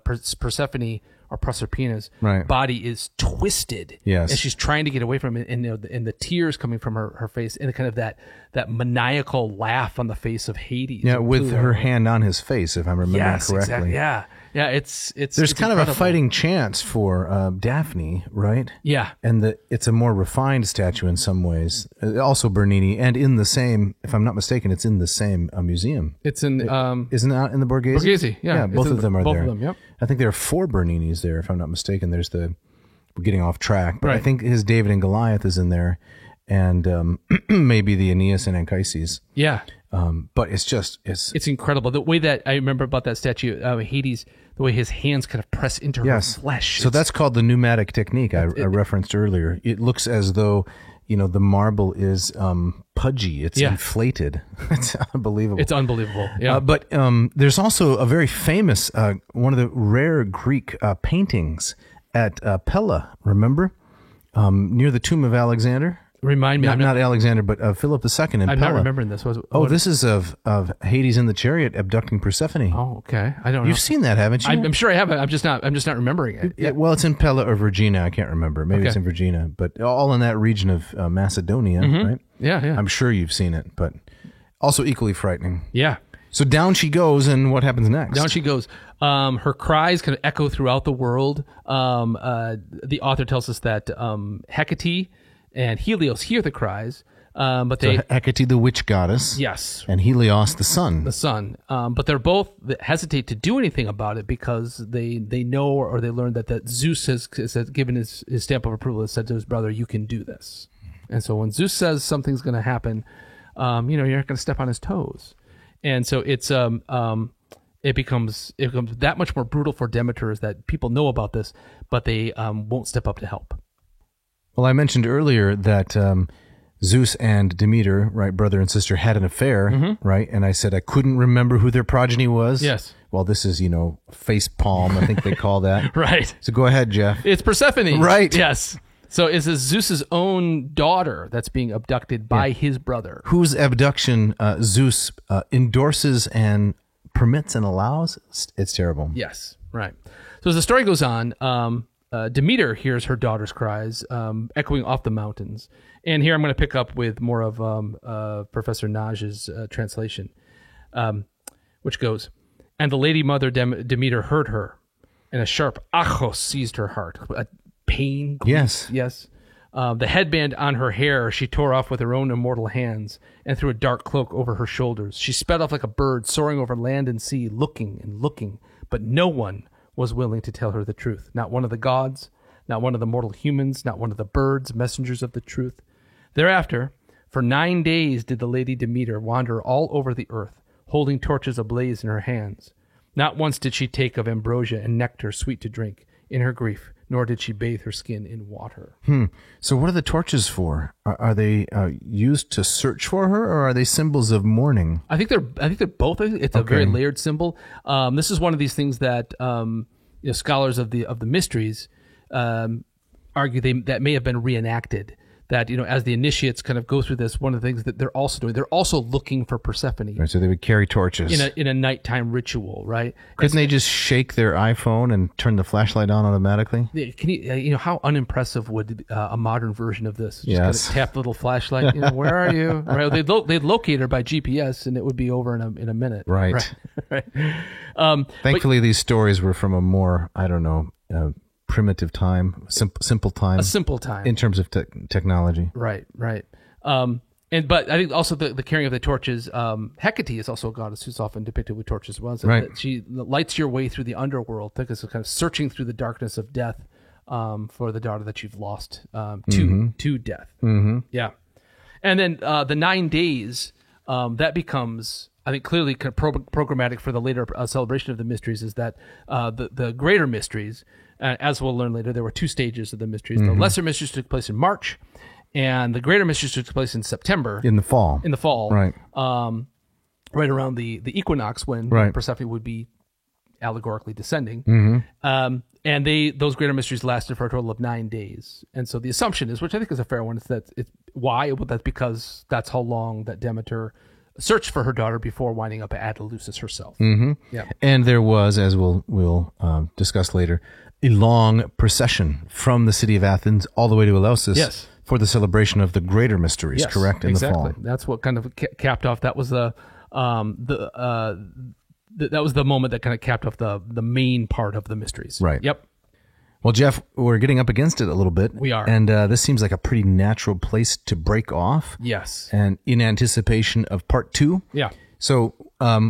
Persephone or Proserpina's body is twisted. Yes. And she's trying to get away from it, and the tears coming from her face, and kind of that maniacal laugh on the face of Hades. Yeah, with her hand on his face, if I'm remembering correctly. Exactly. Yeah. Yeah, it's there's kind incredible. of a fighting chance for Daphne, right? Yeah, and it's a more refined statue in some ways. Also Bernini, and in the same, if I'm not mistaken, it's in the same museum. It's in isn't it in the Borghese? Borghese, yeah. Both of them are there. Both of them, yep. I think there are 4 Berninis there, if I'm not mistaken. There's we're getting off track, but right. I think his David and Goliath is in there, and maybe the Aeneas and Anchises. Yeah. But it's incredible. The way that I remember about that statue, Hades, the way his hands kind of press into her flesh. So that's called the pneumatic technique I referenced earlier. It looks as though, the marble is pudgy. It's inflated. It's unbelievable. It's unbelievable. Yeah. But there's also a very famous, one of the rare Greek paintings at Pella, remember? Near the tomb of Alexander. Remind me. Not Alexander, but Philip II in Pella. I'm not remembering this. This is of Hades in the chariot abducting Persephone. Oh, okay. I don't know. You've seen that, haven't you? I'm sure I have. I'm just not remembering it. Well, it's in Pella or Vergina. I can't remember. Maybe it's in Vergina, but all in that region of Macedonia, right? Yeah. I'm sure you've seen it, but also equally frightening. Yeah. So down she goes, and what happens next? Down she goes. Her cries kind of echo throughout the world. The author tells us that Hecate and Helios hear the cries, but Hecate, the witch goddess, yes, and Helios, the sun, but they're both hesitate to do anything about it because they know or they learn that Zeus has given his stamp of approval and said to his brother, "You can do this." And so when Zeus says something's going to happen, you're not going to step on his toes, and so it becomes that much more brutal for Demeter is that people know about this, but they won't step up to help. Well, I mentioned earlier that Zeus and Demeter, right, brother and sister, had an affair, right? And I said I couldn't remember who their progeny was. Yes. Well, this is, face palm, I think they call that. Right. So go ahead, Jeff. It's Persephone. Right. Yes. So it's Zeus's own daughter that's being abducted by his brother. Whose abduction Zeus endorses and permits and allows? It's terrible. Yes. Right. So as the story goes on, Demeter hears her daughter's cries echoing off the mountains. And here I'm going to pick up with more of Professor Naj's translation, which goes, "And the lady mother Demeter heard her, and a sharp achos seized her heart." A pain. Grief, yes. The headband on her hair she tore off with her own immortal hands and threw a dark cloak over her shoulders. She sped off like a bird soaring over land and sea, looking and looking, but no one was willing to tell her the truth. Not one of the gods, not one of the mortal humans, not one of the birds, messengers of the truth. Thereafter, for 9 days did the lady Demeter wander all over the earth, holding torches ablaze in her hands. Not once did she take of ambrosia and nectar sweet to drink. In her grief, nor did she bathe her skin in water. So what are the torches for? Are they used to search for her, or are they symbols of mourning? I think they're both. It's a very layered symbol. This is one of these things that scholars of the mysteries argue that may have been reenacted. That, as the initiates kind of go through this, one of the things that they're also doing, they're also looking for Persephone. Right, so they would carry torches in a nighttime ritual, right? Couldn't they just shake their iPhone and turn the flashlight on automatically? Can you, how unimpressive would a modern version of this? Just yes. kind of tap the little flashlight. Where are you? Right? They'd locate her by GPS, and it would be over in a minute. Right. Right. Thankfully, these stories were from a more, primitive time, simple time. A simple time. In terms of technology. Right. But I think also the carrying of the torches, Hecate is also a goddess who's often depicted with torches as well. So right. She lights your way through the underworld, because it's kind of searching through the darkness of death for the daughter that you've lost to death. Mm-hmm. Yeah. And then the 9 days, that becomes, I think, clearly kind of programmatic for the later celebration of the mysteries, is that the greater mysteries, as we'll learn later, there were 2 stages of the mysteries. The lesser mysteries took place in March, and the greater mysteries took place in September. In the fall. Right. Right around the equinox, when Persephone would be allegorically descending. Mm-hmm. And those greater mysteries lasted for a total of 9 days. And so the assumption is, which I think is a fair one, is that why? Well, that's because that's how long that Demeter searched for her daughter before winding up at Eleusis herself. Mm-hmm. Yeah. And there was, as we'll discuss later, a long procession from the city of Athens all the way to Eleusis for the celebration of the greater mysteries, correct? In the fall. That's what kind of capped off. That was that was the moment that kind of capped off the main part of the mysteries. Right. Yep. Well, Jeff, we're getting up against it a little bit. We are. And this seems like a pretty natural place to break off. Yes. And in anticipation of part 2. Yeah. So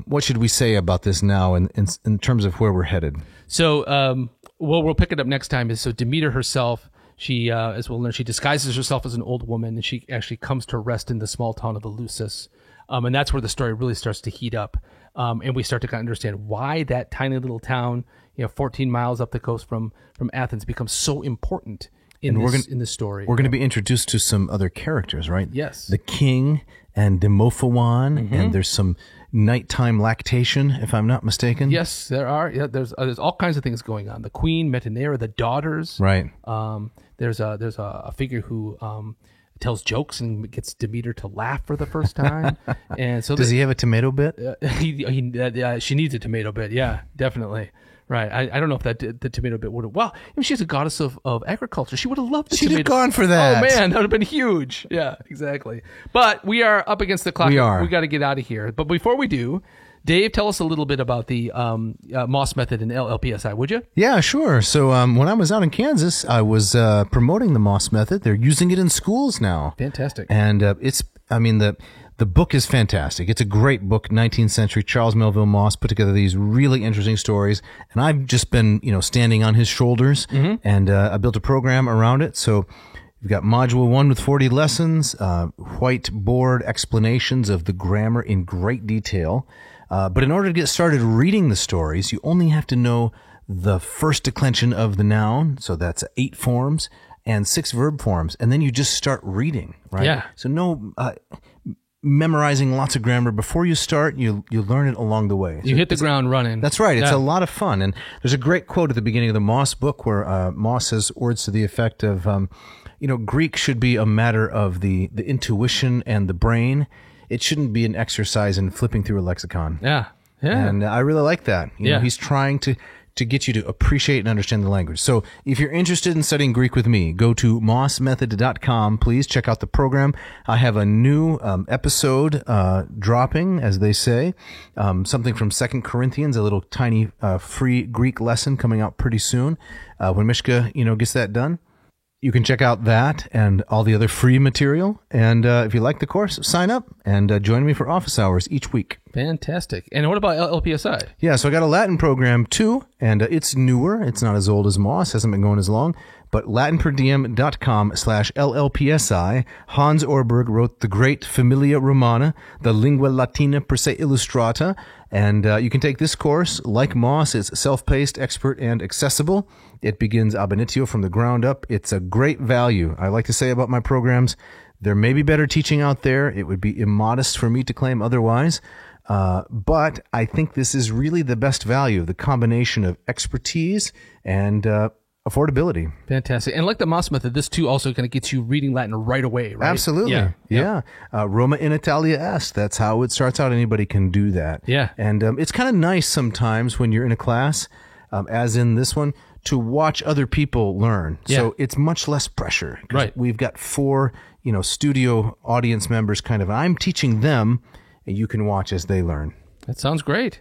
what should we say about this now in terms of where we're headed? So we'll pick it up next time. So Demeter herself, she, as we'll learn, she disguises herself as an old woman, and she actually comes to rest in the small town of Eleusis. And that's where the story really starts to heat up. And we start to kind of understand why that tiny little town, 14 miles up the coast from Athens, becomes so important in this story. We're going to be introduced to some other characters, right? Yes. The king and Demophoon, and there's some nighttime lactation, if I'm not mistaken. Yes, there are. Yeah, there's all kinds of things going on. The queen, Metaneira, the daughters. Right. There's a figure who tells jokes and gets Demeter to laugh for the first time. And so does he have a tomato bit? She needs a tomato bit. Yeah, definitely. Right. I don't know if the tomato bit would have. Well, she's a goddess of agriculture. She would have loved the tomato. She'd have gone for that. Oh man, that would have been huge. Yeah, exactly. But we are up against the clock. We got to get out of here. But before we do, Dave, tell us a little bit about the Moss method in LPSI, would you? Yeah, sure. So when I was out in Kansas, I was promoting the Moss method. They're using it in schools now. Fantastic. And the book is fantastic. It's a great book, 19th century. Charles Melville Moss put together these really interesting stories. And I've just been, standing on his shoulders. And I built a program around it. So you've got Module 1 with 40 lessons, whiteboard explanations of the grammar in great detail. But in order to get started reading the stories, you only have to know the first declension of the noun. So that's 8 forms and 6 verb forms. And then you just start reading, right? Yeah. So no memorizing lots of grammar before you start. You learn it along the way. You hit the ground running. That's right. It's a lot of fun. And there's a great quote at the beginning of the Moss book where Moss says words to the effect of, Greek should be a matter of the intuition and the brain. It shouldn't be an exercise in flipping through a lexicon. Yeah. And I really like that. He's trying to get you to appreciate and understand the language. So if you're interested in studying Greek with me, go to mossmethod.com. Please check out the program. I have a new episode dropping, as they say, something from 2 Corinthians, a little tiny free Greek lesson coming out pretty soon. When Mishka, gets that done. You can check out that and all the other free material. And if you like the course, sign up and join me for office hours each week. Fantastic. And what about LPSI? Yeah, so I got a Latin program too, and it's newer. It's not as old as Moss, hasn't been going as long, but latinperdiem.com/LLPSI. Hans Orberg wrote the great Familia Romana, the Lingua Latina per se illustrata, and you can take this course. Like Moss, it's self-paced, expert, and accessible. It begins ab initio from the ground up. It's a great value. I like to say about my programs, there may be better teaching out there. It would be immodest for me to claim otherwise. But I think this is really the best value, the combination of expertise and affordability. Fantastic. And like the Moss method, this too also kind of gets you reading Latin right away, right? Absolutely. Yeah. Roma in Italia est. That's how it starts out. Anybody can do that. Yeah. And it's kind of nice sometimes when you're in a class, as in this one, to watch other people learn. Yeah. So it's much less pressure. Right. We've got 4, studio audience members kind of. I'm teaching them, and you can watch as they learn. That sounds great.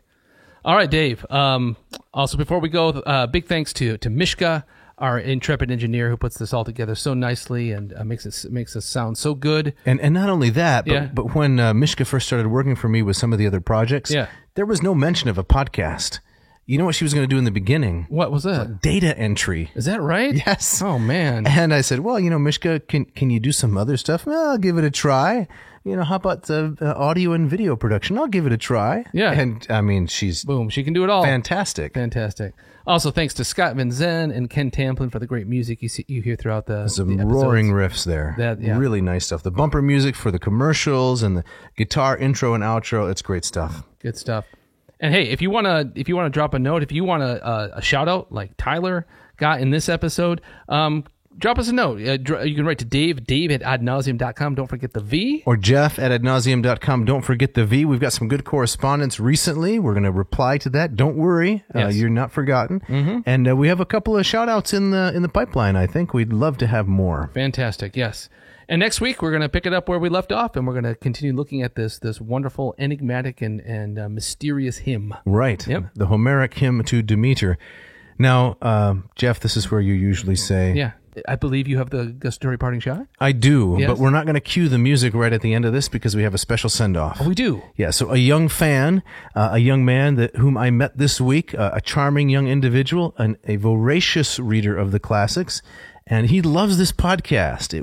All right, Dave. Also, before we go, big thanks to Mishka, our intrepid engineer who puts this all together so nicely and makes us sound so good. And not only that, but when Mishka first started working for me with some of the other projects, there was no mention of a podcast. You know what she was going to do in the beginning? What was that? Data entry. Is that right? Yes. Oh, man. And I said, well, Mishka, can you do some other stuff? Well, I'll give it a try. How about the audio and video production? I'll give it a try. Yeah. And, I mean, she's... Boom. She can do it all. Fantastic. Also, thanks to Scott Van Zen and Ken Tamplin for the great music you hear throughout the roaring riffs there. Really nice stuff. The bumper music for the commercials and the guitar intro and outro. It's great stuff. Good stuff. And hey, if you wanna drop a note, if you want a shout out like Tyler got in this episode, drop us a note. You can write to Dave at adnauseum.com. Don't forget the V. Or Jeff at adnauseum.com. Don't forget the V. We've got some good correspondence recently. We're going to reply to that. Don't worry. Yes. You're not forgotten. Mm-hmm. And we have a couple of shout outs in the pipeline, I think. We'd love to have more. Fantastic. Yes. And next week, we're going to pick it up where we left off, and we're going to continue looking at this wonderful, enigmatic, and mysterious hymn. Right. Yep. The Homeric hymn to Demeter. Now, Jeff, this is where you usually say... Yeah. I believe you have the gustatory parting shot? I do, yes. But we're not going to cue the music right at the end of this because we have a special send-off. Oh, we do? Yeah, so a young fan, a young man whom I met this week, a charming young individual, a voracious reader of the classics, and he loves this podcast.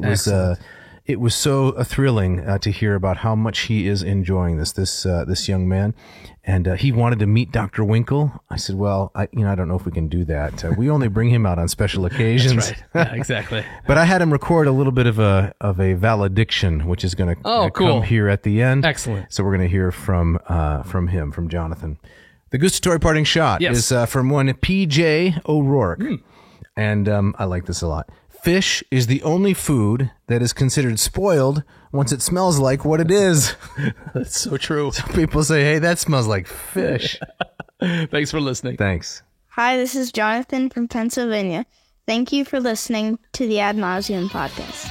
It was so thrilling to hear about how much he is enjoying this young man. And he wanted to meet Dr. Winkle. I said, well, I don't know if we can do that. We only bring him out on special occasions. That's right. Yeah, exactly. But I had him record a little bit of a valediction, which is going to come here at the end. Excellent. So we're going to hear from Jonathan. The gustatory parting shot is from one P.J. O'Rourke. And I like this a lot. Fish is the only food that is considered spoiled once it smells like what it is. That's so true. So people say, hey, that smells like fish. Thanks for listening. Thanks. Hi, this is Jonathan from Pennsylvania. Thank you for listening to the Ad Nauseum podcast.